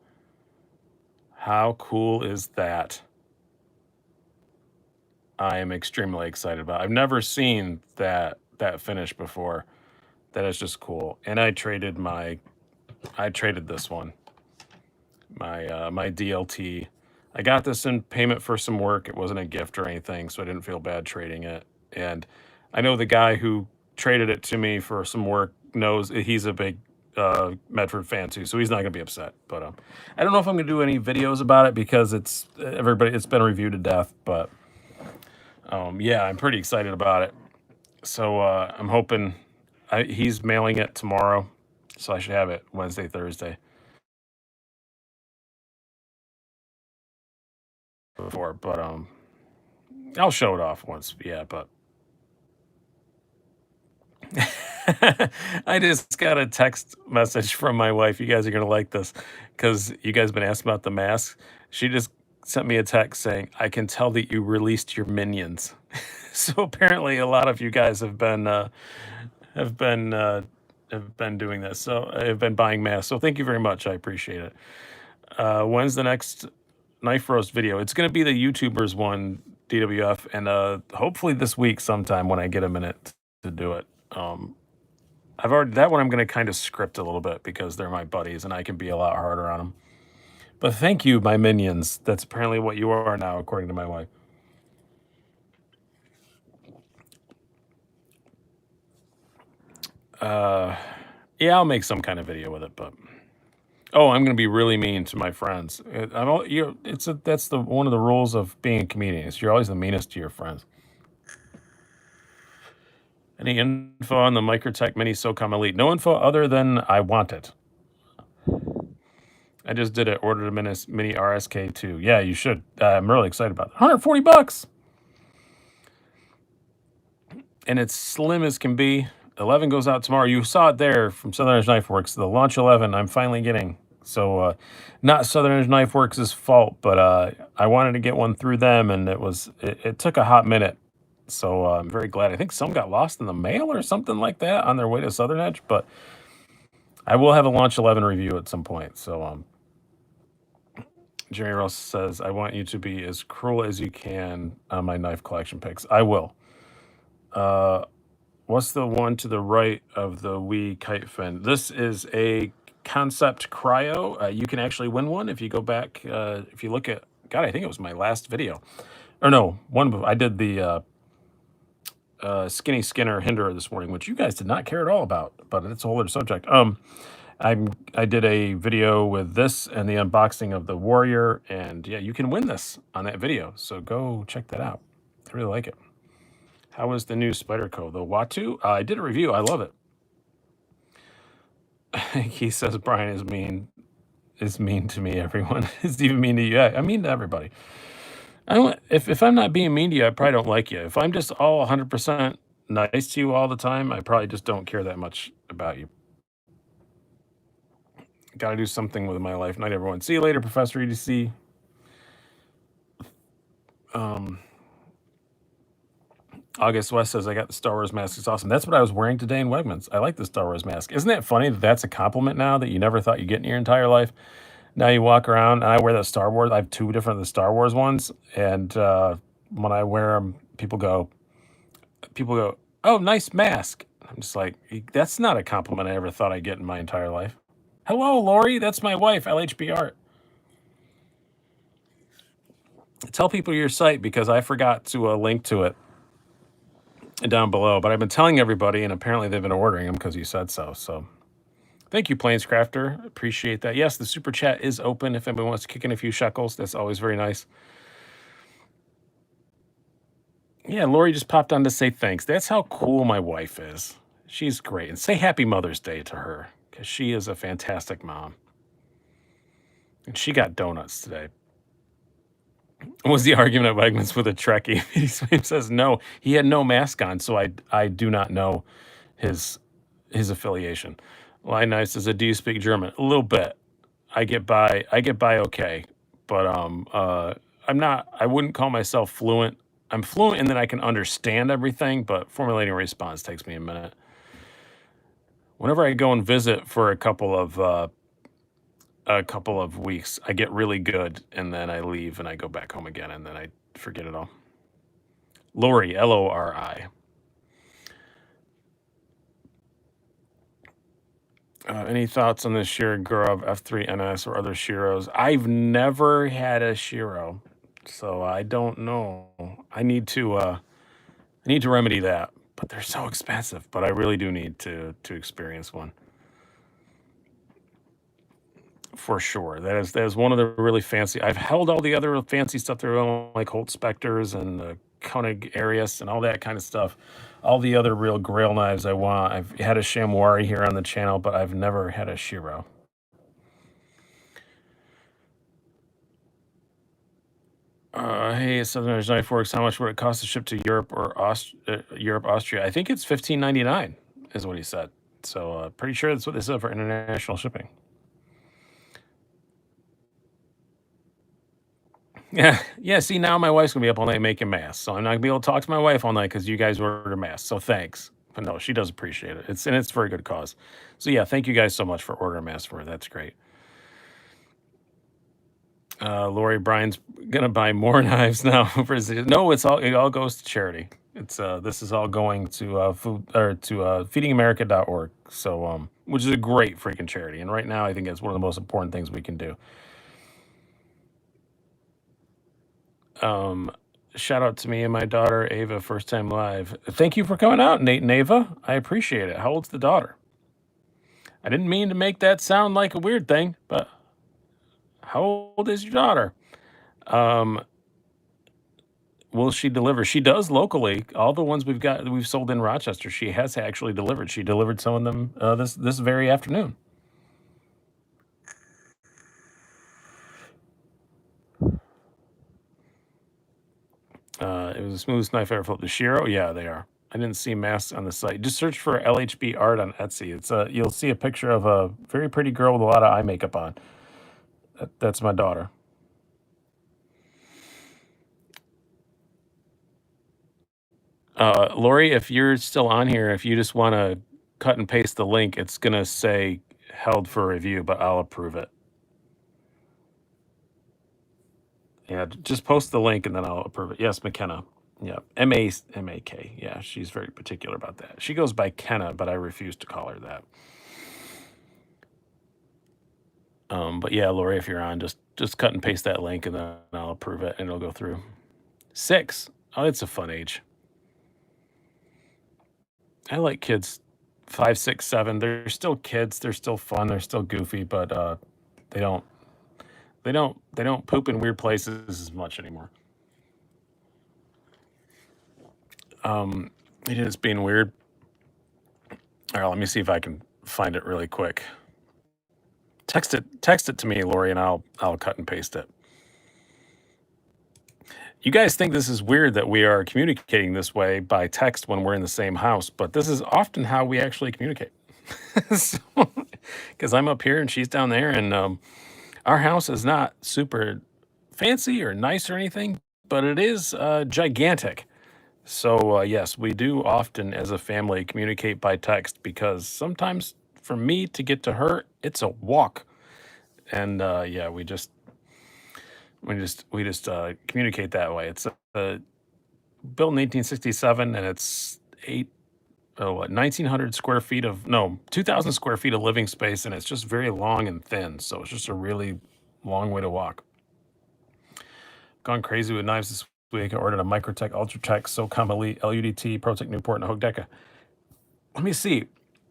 How cool is that? I am extremely excited about it. I've never seen that finish before. That is just cool. And I traded this one. My DLT. I got this in payment for some work. It wasn't a gift or anything, so I didn't feel bad trading it. And I know the guy who traded it to me for some work knows he's a big Medford fan too, so he's not gonna be upset. But I don't know if I'm gonna do any videos about it because it's been reviewed to death. But yeah, I'm pretty excited about it. So I'm hoping he's mailing it tomorrow, so I should have it Wednesday, Thursday. Before, but I'll show it off once. Yeah, but I just got a text message from my wife. You guys are gonna like this because you guys been asking about the masks. She just sent me a text saying, "I can tell that you released your minions." So apparently, a lot of you guys have been have been uh, doing this. So I've been buying masks. So thank you very much. I appreciate it. When's the next knife roast video? It's going to be the YouTubers one, DWF, and hopefully this week sometime when I get a minute to do it. I've already that one I'm going to kind of script a little bit because they're my buddies and I can be a lot harder on them. But thank you, my minions. That's apparently what you are now, according to my wife. Yeah, I'll make some kind of video with it, but oh, I'm going to be really mean to my friends. That's one of the rules of being a comedian. Is you're always the meanest to your friends. Any info on the Microtech Mini SOCOM Elite? No info other than I want it. I just did it. Ordered a mini RSK2. Yeah, you should. I'm really excited about it. $140. and it's slim as can be. 11 goes out tomorrow. You saw it there from Southern Knife Works. The launch 11 I'm finally getting. So not Southern Knife Works' fault, but I wanted to get one through them, and it took a hot minute. So I'm very glad. I think some got lost in the mail or something like that on their way to Southern Edge, but I will have a launch 11 review at some point. So Jerry Ross says, I want you to be as cruel as you can on my knife collection picks. I will. What's the one to the right of the Wii kite fin? This is a Concept Cryo. You can actually win one if you go back. If you look at, God, I think it was my last video. Or no, I did the Skinny Skinner Hinderer this morning, which you guys did not care at all about, but it's a whole other subject. I did a video with this and the unboxing of the Warrior, and yeah, you can win this on that video. So go check that out. I really like it. How is the new Spyderco? The Watu? I did a review. I love it. He says Brian is mean to me. Everyone is even mean to you. I'm mean to everybody. I don't. If I'm not being mean to you, I probably don't like you. If I'm just all 100% nice to you all the time, I probably just don't care that much about you. Got to do something with my life. Night, everyone. See you later, Professor EDC. August West says, I got the Star Wars mask. It's awesome. That's what I was wearing today in Wegmans. I like the Star Wars mask. Isn't that funny that that's a compliment now that you never thought you'd get in your entire life? Now you walk around, and I wear the Star Wars. I have two different of the Star Wars ones. And when I wear them, people go, oh, nice mask. I'm just like, that's not a compliment I ever thought I'd get in my entire life. Hello, Lori. That's my wife, LHB Art. Tell people your site because I forgot to link to it down below, but I've been telling everybody, and apparently they've been ordering them because you said so. So thank you, Planescrafter. Appreciate that. Yes, the super chat is open if anybody wants to kick in a few shekels. That's always very nice. Yeah, Lori just popped on to say thanks. That's how cool my wife is. She's great. And say Happy Mother's Day to her because she is a fantastic mom. And she got donuts today. What was the argument at Wegmans with a Trekkie? He says no. He had no mask on, so I do not know his affiliation. Line Nice says, do you speak German? A little bit. I get by okay, but I wouldn't call myself fluent. I'm fluent in that I can understand everything, but formulating a response takes me a minute. Whenever I go and visit for a couple of weeks, I get really good, and then I leave and I go back home again, and then I forget it all. Lori, Lori. Any thoughts on the Shiro Gurov F3 NS or other Shiros? I've never had a Shiro, so I don't know. I need to remedy that, but they're so expensive. But I really do need to experience one. For sure. That is one of the really fancy. I've held all the other fancy stuff there, like Holt Specters and the Koenig Arius and all that kind of stuff. All the other real Grail knives I want. I've had a Shamwari here on the channel, but I've never had a Shiro. Hey, Southern Knife Works. How much would it cost to ship to Europe or Austria? I think it's $15.99 is what he said. So pretty sure that's what they said for international shipping. Yeah. See, now my wife's gonna be up all night making masks, so I'm not gonna be able to talk to my wife all night because you guys ordered a mask. So thanks, but no, she does appreciate it. It's for a good cause. So yeah, thank you guys so much for ordering a mask for her. That's great. Lori, Brian's gonna buy more knives now. No, it all goes to charity. This is all going to food or to feedingamerica.org. So which is a great freaking charity, and right now I think it's one of the most important things we can do. Shout out to me and my daughter Ava, first time live. Thank you for coming out, Nate and Ava. I appreciate it. How old's the daughter? I didn't mean to make that sound like a weird thing, but how old is your daughter? Will she deliver? She does locally. All the ones we've sold in Rochester, she has actually delivered. She delivered some of them this very afternoon. It was the smoothest knife I ever flipped. The Shiro, yeah, they are. I didn't see masks on the site. Just search for LHB art on Etsy. You'll see a picture of a very pretty girl with a lot of eye makeup on. That's my daughter. Lori, if you're still on here, if you just want to cut and paste the link, it's gonna say held for review, but I'll approve it. Yeah, just post the link and then I'll approve it. Yes, McKenna. Yeah, M-A-K. Yeah, she's very particular about that. She goes by Kenna, but I refuse to call her that. But yeah, Lori, if you're on, just cut and paste that link and then I'll approve it and it'll go through. 6. Oh, it's a fun age. I like kids 5, 6, 7. They're still kids. They're still fun. They're still goofy, but they don't they don't poop in weird places as much anymore. It is being weird. All right, let me see if I can find it really quick. Text it to me, Lori, and I'll cut and paste it. You guys think this is weird that we are communicating this way by text when we're in the same house, but this is often how we actually communicate. Because I'm up here and she's down there, and our house is not super fancy or nice or anything, but it is gigantic. So yes, we do often as a family communicate by text because sometimes for me to get to her, it's a walk. And yeah, we just communicate that way. It's built in 1867, and it's 1900 square feet of no 2,000 square feet of living space, and it's just very long and thin. So it's just a really long way to walk. Gone crazy with knives this week. I ordered a Microtech, Ultratex, SOCOM Elite, LUDT, ProTech Newport, and a Hogue. Let me see.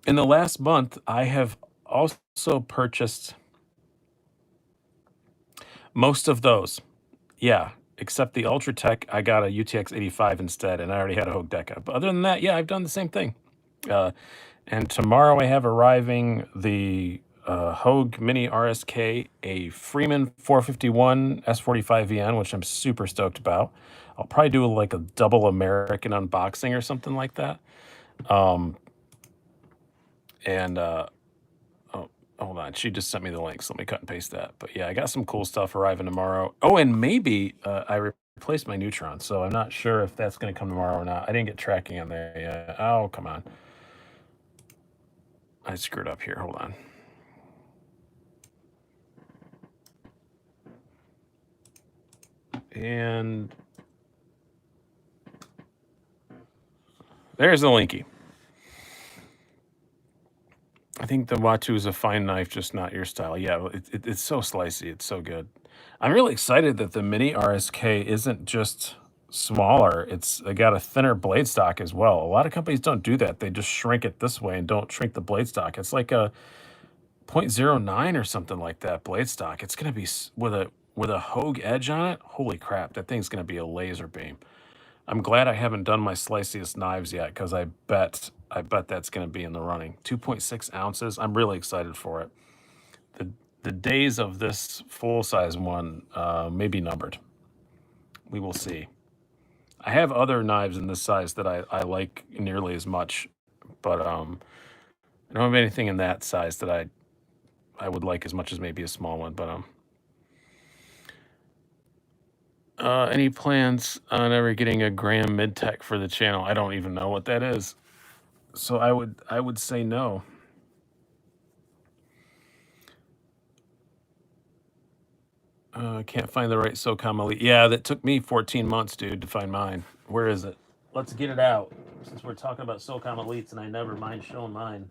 In the last month, I have also purchased most of those. Yeah, except the Ultratech, I got a UTX 85 instead, and I already had a Hogue. But other than that, yeah, I've done the same thing. And tomorrow I have arriving the Hogue Mini RSK, a Freeman 451 S45 VN, which I'm super stoked about. I'll probably do like a double American unboxing or something like that. And hold on, she just sent me the link, so let me cut and paste that. But yeah, I got some cool stuff arriving tomorrow. Oh, and maybe I replaced my Neutron, so I'm not sure if that's going to come tomorrow or not. I didn't get tracking on there yet. Oh, come on. I screwed up here. Hold on. And there's the linky. I think the Watu is a fine knife, just not your style. Yeah, it's so slicey. It's so good. I'm really excited that the Mini RSK isn't just smaller. They got a thinner blade stock as well. A lot of companies don't do that. They just shrink it this way and don't shrink the blade stock. It's like a 0.09 or something like that blade stock. It's going to be with a Hogue edge on it. Holy crap, that thing's going to be a laser beam. I'm glad I haven't done my sliciest knives yet, because I bet that's going to be in the running. 2.6 ounces. I'm really excited for it. The days of this full size one may be numbered. We will see. I have other knives in this size that I like nearly as much, but I don't have anything in that size that I would like as much as maybe a small one. But any plans on ever getting a Graham Midtech for the channel? I don't even know what that is, so I would say no. Can't find the right SOCOM Elite. Yeah, that took me 14 months, dude, to find mine. Where is it? Let's get it out, since we're talking about SOCOM Elites, and I never mind showing mine.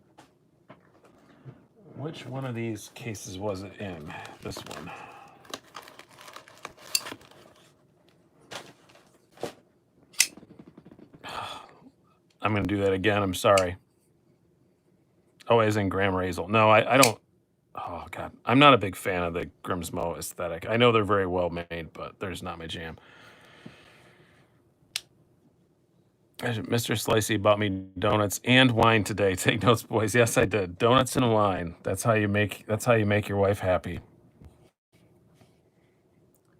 Which one of these cases was it in? This one. I'm going to do that again. I'm sorry. Oh, as in Graham Razel. No, I don't. Oh, God. I'm not a big fan of the Grimsmo aesthetic. I know they're very well made, but there's not my jam. Mr. Slicey bought me donuts and wine today. Take notes, boys. Yes, I did. Donuts and wine. That's how you make your wife happy.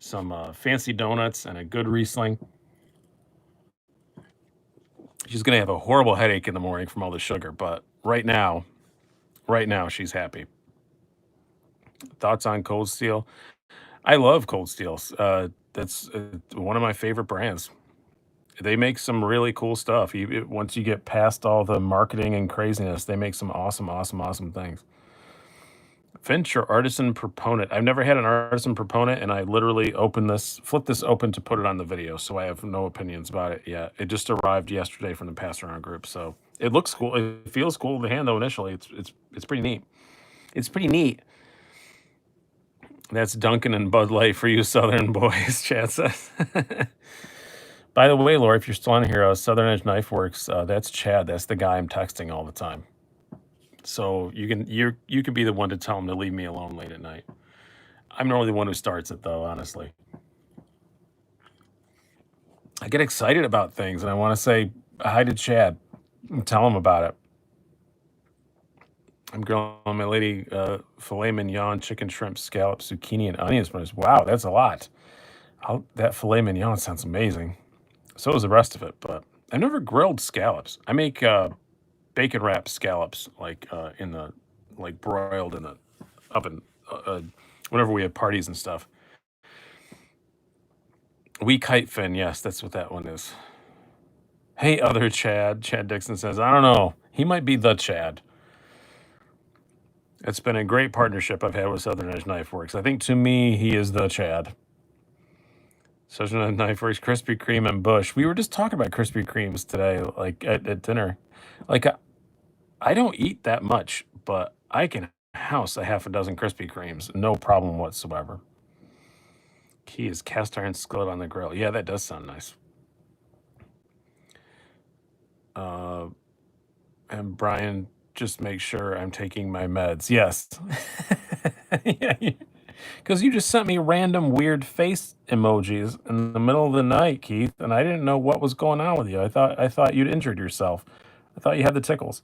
Some fancy donuts and a good Riesling. She's gonna have a horrible headache in the morning from all the sugar, but right now she's happy. Thoughts on Cold Steel? I love Cold Steels. That's one of my favorite brands. They make some really cool stuff. Once you get past all the marketing and craziness, they make some awesome, awesome, awesome things. Finch or artisan proponent? I've never had an artisan proponent, and I literally flipped this open to put it on the video, so I have no opinions about it yet. It just arrived yesterday from the pass around group, so it looks cool. It feels cool to hand though. Initially, it's pretty neat. It's pretty neat. That's Duncan and Bud Light for you Southern boys, Chad says. By the way, Laura, if you're still on here, Southern Edge Knife Works, that's Chad. That's the guy I'm texting all the time. So you can be the one to tell him to leave me alone late at night. I'm normally the one who starts it though, honestly. I get excited about things and I want to say hi to Chad and tell him about it. I'm grilling my lady filet mignon, chicken, shrimp, scallops, zucchini, and onions. Wow, that's a lot. That filet mignon sounds amazing. So is the rest of it, but I've never grilled scallops. I make bacon wrapped scallops, like broiled in the oven, whenever we have parties and stuff. We kite fin, yes, that's what that one is. Hey, other Chad. Chad Dixon says, I don't know. He might be the Chad. It's been a great partnership I've had with Southern Edge Knife Works. I think to me, he is the Chad. Southern Edge Knife Works, Krispy Kreme, and Bush. We were just talking about Krispy Kremes today, like at dinner. Like, I don't eat that much, but I can house a half a dozen Krispy Kremes, no problem whatsoever. Key is cast iron skillet on the grill. Yeah, that does sound nice. And Brian, just make sure I'm taking my meds. Yes. Yeah, because you just sent me random weird face emojis in the middle of the night, Keith, and I didn't know what was going on with you. I thought you'd injured yourself. I thought you had the tickles.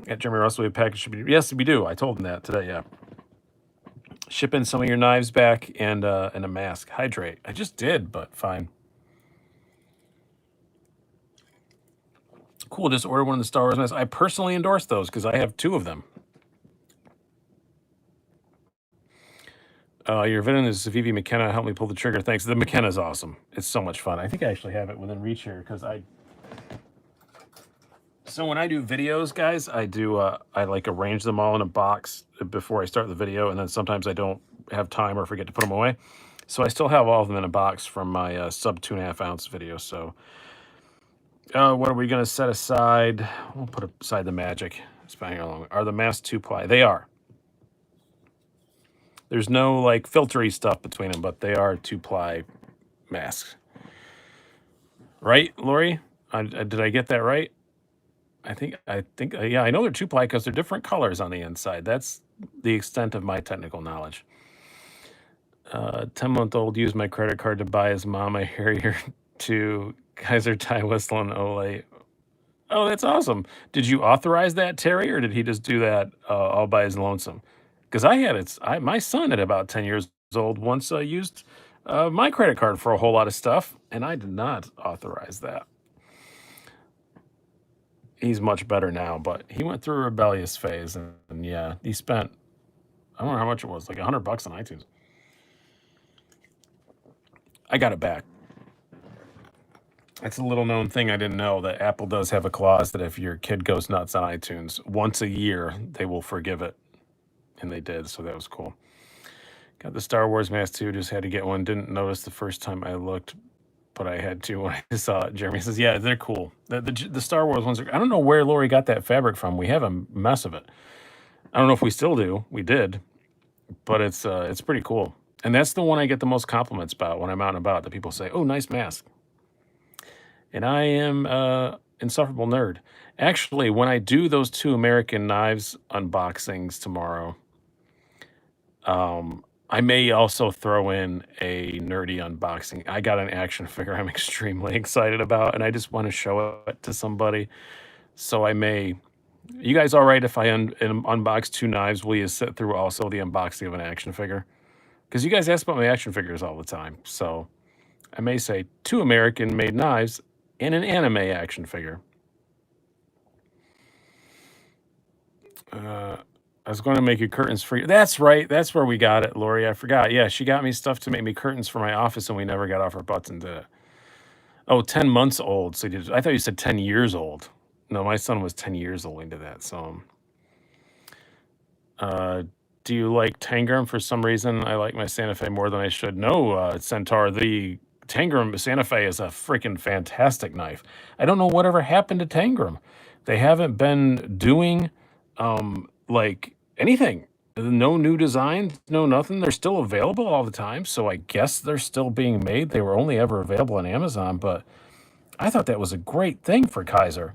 At Jeremy Russell, we package should be. Yes, we do. I told him that today. Yeah. Ship in some of your knives back and a mask. Hydrate. I just did, but fine. Cool. Just order one of the Star Wars masks. I personally endorse those because I have 2 of them. Your villain is Vivi McKenna. Help me pull the trigger. Thanks. The McKenna's awesome. It's so much fun. I think I actually have it within reach here because So when I do videos, guys, I like arrange them all in a box before I start the video, and then sometimes I don't have time or forget to put them away. So I still have all of them in a box from my sub 2.5 ounce video. So what are we going to set aside? We'll put aside the magic. Spanning along. Are the masks 2-ply? They are. There's no like filtery stuff between them, but they are 2-ply masks. Right, Lori? Did I get that right? I think, yeah, I know they're 2-ply because they're different colors on the inside. That's the extent of my technical knowledge. 10-month-old used my credit card to buy his mom a Harrier to Kaiser tie whistle and Olay. Oh, that's awesome. Did you authorize that, Terry, or did he just do that all by his lonesome? Because my son at about 10 years old once used my credit card for a whole lot of stuff, and I did not authorize that. He's much better now, but he went through a rebellious phase, and yeah, he spent, I don't know how much it was, like $100 on iTunes. I got it back. That's a little known thing I didn't know, that Apple does have a clause that if your kid goes nuts on iTunes once a year, they will forgive it. And they did, so that was cool. Got the Star Wars mask too, just had to get one. Didn't notice the first time I looked, but I had to when I saw it. Jeremy says, yeah, they're cool. The Star Wars ones are, I don't know where Lori got that fabric from. We have a mess of it. I don't know if we still do. We did, but it's pretty cool. And that's the one I get the most compliments about when I'm out and about, that people say, oh, nice mask. And I am insufferable nerd. Actually, when I do those 2 American Knives unboxings tomorrow, I may also throw in a nerdy unboxing. I got an action figure I'm extremely excited about, and I just want to show it to somebody. So I may. You guys all right if I unbox 2 knives? Will you sit through also the unboxing of an action figure? Because you guys ask about my action figures all the time. So I may say 2 American-made knives and an anime action figure. I was going to make you curtains for you. That's right. That's where we got it, Lori. I forgot. Yeah, she got me stuff to make me curtains for my office, and we never got off our butts and did it. Oh, 10 months old. So I thought you said 10 years old. No, my son was 10 years old into that. So, do you like Tangram? For some reason, I like my Santa Fe more than I should. No, Centaur, the Tangram Santa Fe is a freaking fantastic knife. I don't know whatever happened to Tangram. They haven't been doing like anything. No new designs, no nothing. They're still available all the time. So I guess they're still being made. They were only ever available on Amazon, but I thought that was a great thing for Kaiser.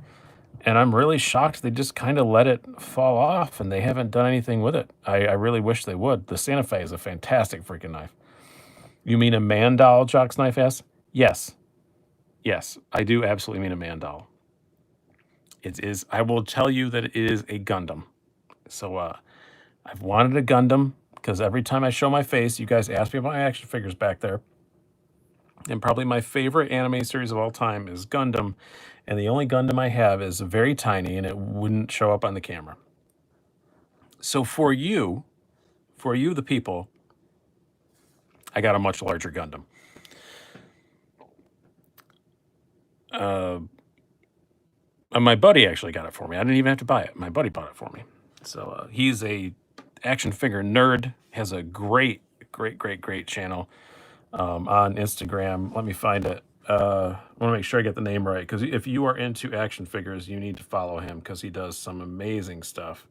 And I'm really shocked they just kind of let it fall off and they haven't done anything with it. I really wish they would. The Santa Fe is a fantastic freaking knife. You mean a Mandal, Jock's Knife asks? Yes. Yes, I do absolutely mean a Mandal. It is, I will tell you that it is a Gundam. So I've wanted a Gundam because every time I show my face, you guys ask me about my action figures back there. And probably my favorite anime series of all time is Gundam. And the only Gundam I have is very tiny and it wouldn't show up on the camera. So for you, the people, I got a much larger Gundam. And my buddy actually got it for me. I didn't even have to buy it. My buddy bought it for me. So he's a action figure nerd, has a great channel on Instagram. Let me find it. I want to make sure I get the name right, because if you are into action figures, you need to follow him because he does some amazing stuff.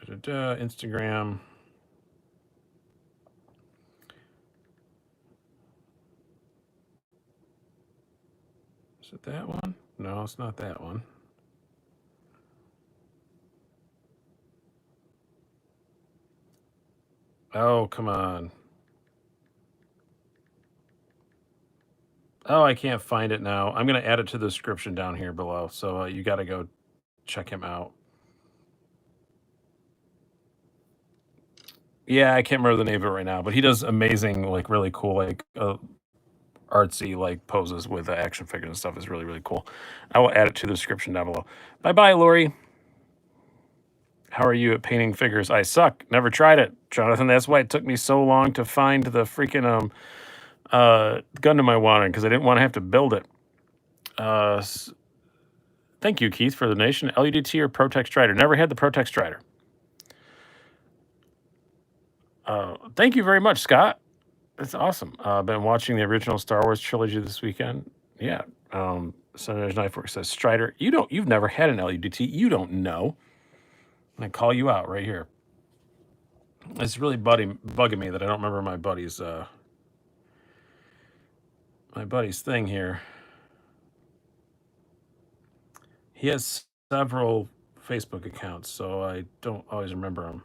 Instagram. Is it that one? No, it's not that one. Oh, come on. Oh, I can't find it now. I'm going to add it to the description down here below. So you got to go check him out. Yeah, I can't remember the name of it right now, but he does amazing, like really cool, like artsy, like poses with action figures and stuff. Is really cool. I will add it to the description down below. Bye, Lori. How are you at painting figures? I suck. Never tried it, Jonathan. That's why it took me so long to find the freaking Gundam I wanted, because I didn't want to have to build it. Thank you, Keith, for the donation. LUDT or Protex Strider? Never had the Protex Strider. Thank you very much, Scott. That's awesome. Been watching the original Star Wars trilogy this weekend. Yeah. Senator's Knifework says Strider. You've never had an LUDT. You don't know. I'm gonna call you out right here. It's really bugging me that I don't remember my buddy's thing here. He has several Facebook accounts, so I don't always remember them.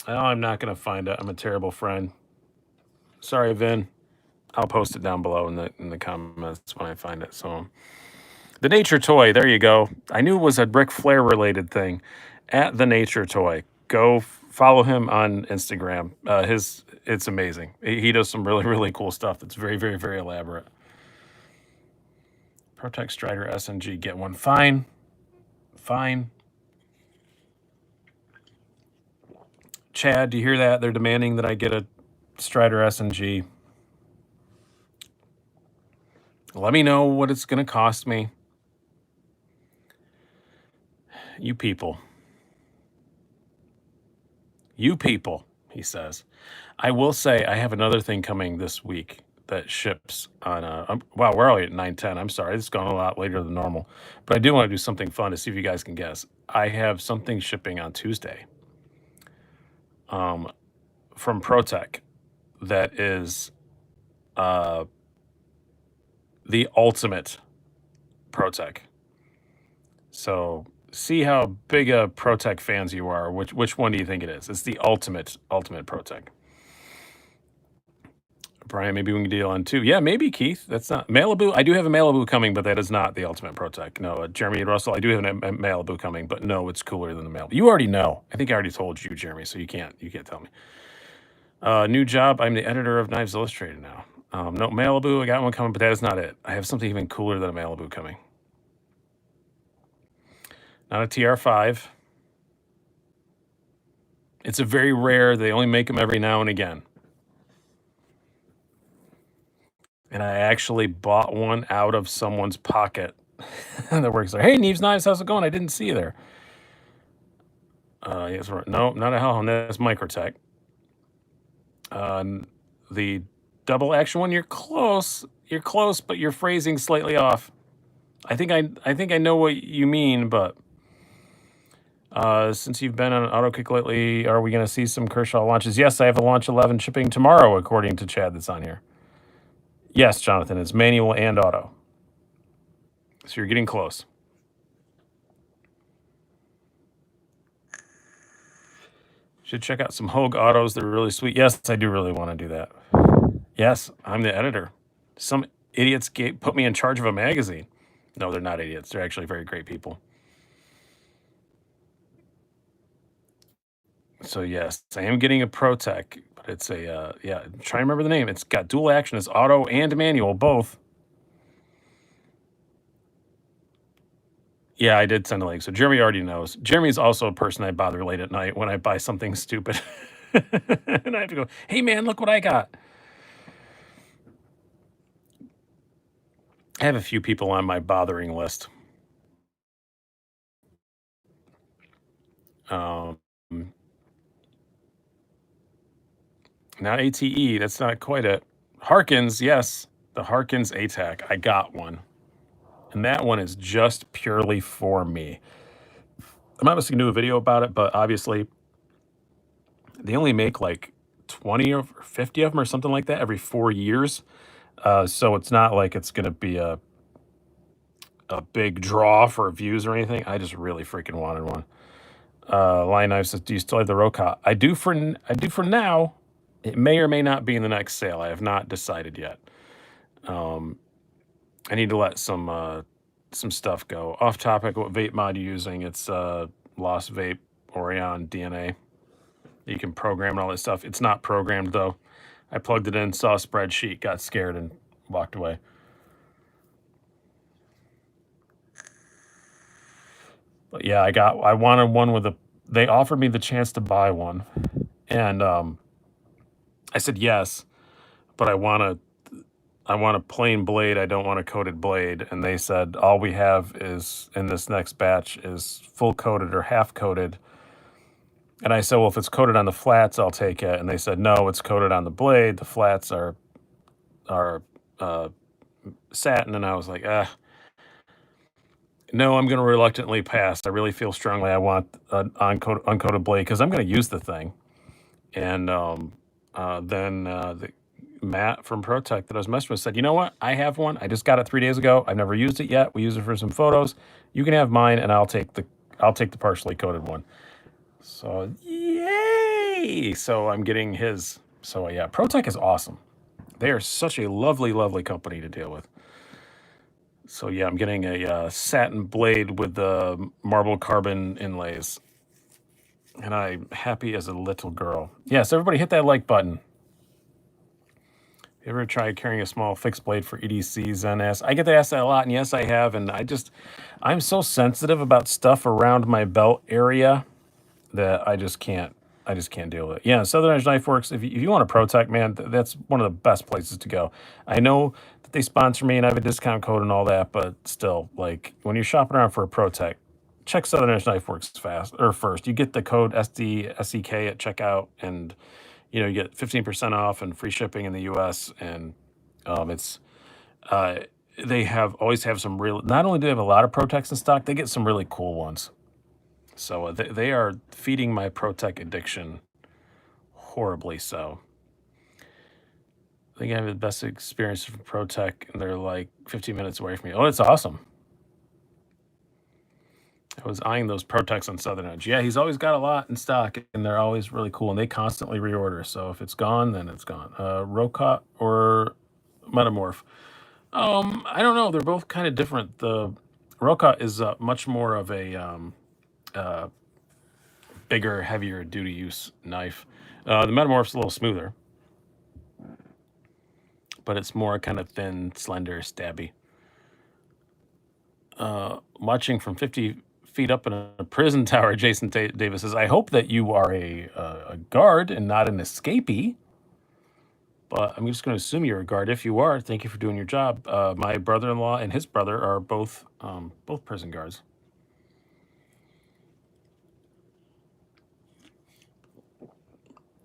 Oh, I'm not gonna find it. I'm a terrible friend. Sorry, Vin. I'll post it down below in the comments when I find it. So, the Nature Toy. There you go. I knew it was a Ric Flair related thing. At the Nature Toy. Go follow him on Instagram. It's amazing. He does some really cool stuff. That's very elaborate. Protex Strider SNG. Get one. Fine. Chad, do you hear that? They're demanding that I get a Strider SNG. Let me know what it's going to cost me. You people, he says. I will say I have another thing coming this week that ships on wow, we're already at 9:10. I'm sorry, it's gone a lot later than normal. But I do want to do something fun to see if you guys can guess. I have something shipping on Tuesday from Protech that is the ultimate Protech. So see how big a Protech fans you are. Which one do you think it is? It's the ultimate Protech. Brian, maybe we can deal on 2. Yeah, maybe, Keith. That's not Malibu. I do have a Malibu coming, but that is not the Ultimate ProTech. No, Jeremy and Russell, I do have a Malibu coming, but no, it's cooler than the Malibu. You already know. I think I already told you, Jeremy, so you can't tell me. New job. I'm the editor of Knives Illustrated now. No, Malibu, I got one coming, but that is not it. I have something even cooler than a Malibu coming. Not a TR5. It's a very rare. They only make them every now and again. And I actually bought one out of someone's pocket that works there. Hey, Neves Knives, how's it going? I didn't see you there. Yes, no, not a Hellhound. That's Microtech. The double action one, you're close. You're close, but your phrasing's slightly off. I think I know what you mean, but since you've been on AutoKick lately, are we going to see some Kershaw launches? Yes, I have a launch 11 shipping tomorrow, according to Chad that's on here. Yes, Jonathan, it's manual and auto. So you're getting close. Should check out some Hogue autos. They're really sweet. Yes, I do really want to do that. Yes, I'm the editor. Some idiots put me in charge of a magazine. No, they're not idiots. They're actually very great people. So yes, I am getting a ProTech, but it's a yeah. Try and remember the name. It's got dual action. It's auto and manual, both. Yeah, I did send a link. So Jeremy already knows. Jeremy's also a person I bother late at night when I buy something stupid, and I have to go, "Hey man, look what I got." I have a few people on my bothering list. Um, Not ATE. That's not quite it. Harkins, yes, the Harkins ATAC. I got one, and that one is just purely for me. I'm obviously gonna do a video about it, but obviously they only make like 20 or 50 of them or something like that every 4 years. So it's not like it's gonna be a big draw for views or anything. I just really freaking wanted one. Lion Knife says, "Do you still have the Roca?" I do for now. It may or may not be in the next sale. I have not decided yet. I need to let some stuff go. Off topic, what vape mod you using? It's Lost Vape Orion DNA. You can program and all this stuff. It's not programmed though. I plugged it in, saw a spreadsheet, got scared, and walked away. But yeah, I wanted one with a. They offered me the chance to buy one, and I said yes, but I want a plain blade. I don't want a coated blade. And they said all we have is in this next batch is full coated or half coated. And I said, well, if it's coated on the flats, I'll take it. And they said, no, it's coated on the blade. The flats are satin. And I was like, no, I'm going to reluctantly pass. I really feel strongly I want an uncoated blade because I'm going to use the thing. And then Matt from ProTech that I was messing with said, you know what? I have one. I just got it 3 days ago. I've never used it yet. We use it for some photos. You can have mine, and I'll take the partially coated one. So yay! So I'm getting his. So yeah, ProTech is awesome. They are such a lovely, lovely company to deal with. So yeah, I'm getting a satin blade with the marble carbon inlays. And I'm happy as a little girl. Yes, everybody hit that like button. You ever tried carrying a small fixed blade for EDC Zen S? I get asked that a lot, and yes, I have. And I'm so sensitive about stuff around my belt area that I just can't deal with it. Yeah, Southern Edge Knife Works. If you want a ProTech, man, that's one of the best places to go. I know that they sponsor me and I have a discount code and all that, but still, like when you're shopping around for a ProTech, check Southern Edge Knife Works first. You get the code SEK at checkout, and you get 15% off and free shipping in the U.S. And they always have some real. Not only do they have a lot of ProTechs in stock, they get some really cool ones. So they are feeding my ProTech addiction horribly. So I think I have the best experience with ProTech, and they're like 15 minutes away from me. Oh, it's awesome. was eyeing those Protex on Southern Edge. Yeah, he's always got a lot in stock, and they're always really cool, and they constantly reorder. So if it's gone, then it's gone. Rocat or Metamorph? I don't know. They're both kind of different. The Rocat is much more of a uh, bigger, heavier duty use knife. The Metamorph's a little smoother, but it's more kind of thin, slender, stabby. Watching from 50 feet up in a prison tower, Jason Davis says, I hope that you are a guard and not an escapee. But I'm just going to assume you're a guard. If you are, thank you for doing your job. My brother-in-law and his brother are both prison guards.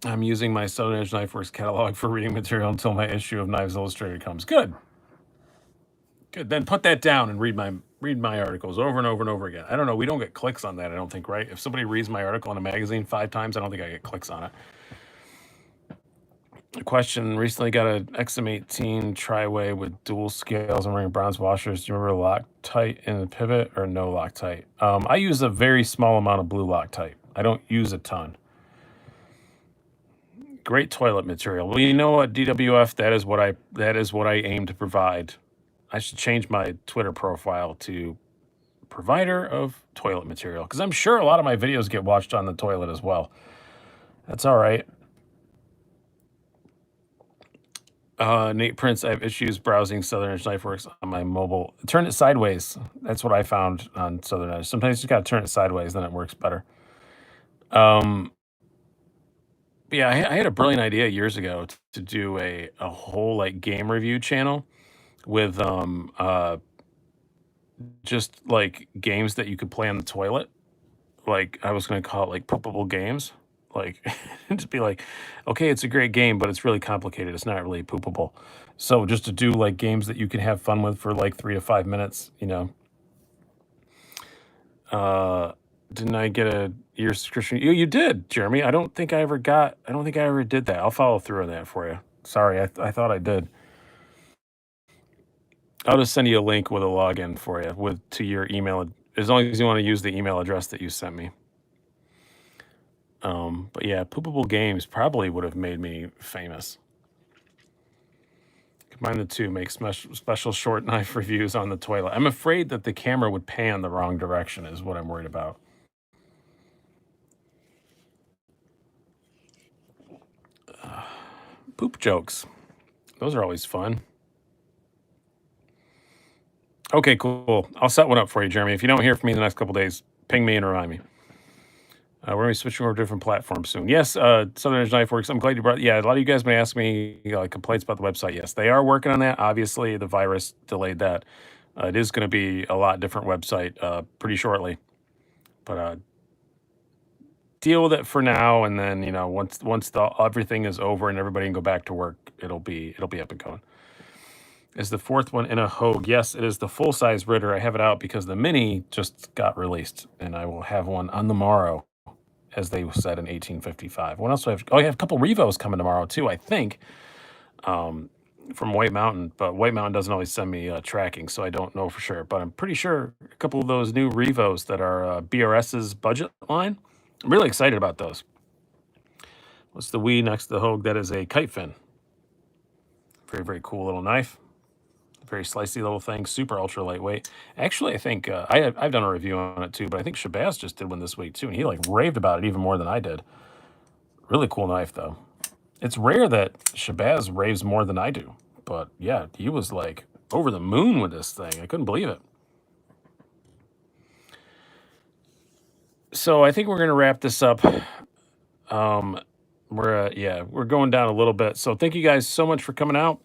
I'm using my Southern Edge Knife Works catalog for reading material until my issue of Knives Illustrated comes. Good. Good. Then put that down and read my articles over and over and over again. I don't know. We don't get clicks on that, I don't think, right? If somebody reads my article in a magazine 5 times, I don't think I get clicks on it. A question: recently got an XM18 Triway with dual scales. I'm wearing bronze washers. Do you remember Loctite in the pivot or no Loctite? I use a very small amount of blue Loctite. I don't use a ton. Great toilet material. Well, you know what, DWF, that is what I aim to provide. I should change my Twitter profile to provider of toilet material, because I'm sure a lot of my videos get watched on the toilet as well. That's all right. Nate Prince, I have issues browsing Southern Edge Knife Works on my mobile. Turn it sideways. That's what I found on Southern Edge. Sometimes you got to turn it sideways, then it works better. Yeah, I had a brilliant idea years ago to do a whole like game review channel with just like games that you could play on the toilet. Like I was going to call it like poopable games. Like just be like, okay, it's a great game, but it's really complicated. It's not really poopable. So just to do like games that you can have fun with for like 3 to 5 minutes, you know. Didn't I get a year subscription? You did, Jeremy. I don't think I ever did that. I'll follow through on that for you. Sorry, I thought I did. I'll just send you a link with a login for you to your email, as long as you want to use the email address that you sent me. But yeah, poopable games probably would have made me famous. Combine the two, make special short knife reviews on the toilet. I'm afraid that the camera would pan the wrong direction is what I'm worried about. Poop jokes. Those are always fun. Okay, cool. I'll set one up for you, Jeremy. If you don't hear from me in the next couple days, ping me and remind me. We're going to be switching over to different platforms soon. Yes, Southern Edge Knife Works. I'm glad you brought. Yeah, a lot of you guys may ask me complaints about the website. Yes, they are working on that. Obviously, the virus delayed that. It is going to be a lot different website pretty shortly, but deal with it for now. And then once everything is over and everybody can go back to work, it'll be up and going. Is the fourth one in a Hogue? Yes, it is the full-size Ritter. I have it out because the Mini just got released, and I will have one on the morrow, as they said in 1855. What else do I have? Oh, I have a couple Revos coming tomorrow, too, I think, from White Mountain. But White Mountain doesn't always send me tracking, so I don't know for sure. But I'm pretty sure a couple of those new Revos that are BRS's budget line, I'm really excited about those. What's the Wii next to the Hogue? That is a kite fin. Very, very cool little knife. Very slicey little thing, super ultra lightweight. Actually, I think I've done a review on it too, but I think Shabazz just did one this week too, and he like raved about it even more than I did. Really cool knife though. It's rare that Shabazz raves more than I do, but yeah, he was like over the moon with this thing. I couldn't believe it. So I think we're gonna wrap this up. We're going down a little bit. So thank you guys so much for coming out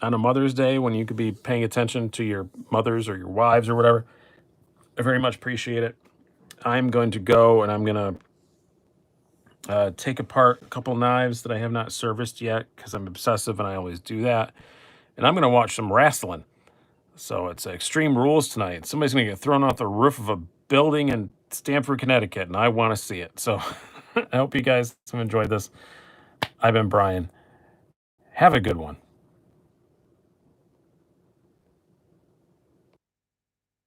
on a Mother's Day when you could be paying attention to your mothers or your wives or whatever. I very much appreciate it. I'm going to go and I'm going to take apart a couple knives that I have not serviced yet because I'm obsessive and I always do that. And I'm going to watch some wrestling. So it's Extreme Rules tonight. Somebody's going to get thrown off the roof of a building in Stamford, Connecticut, and I want to see it. So I hope you guys have enjoyed this. I've been Brian. Have a good one.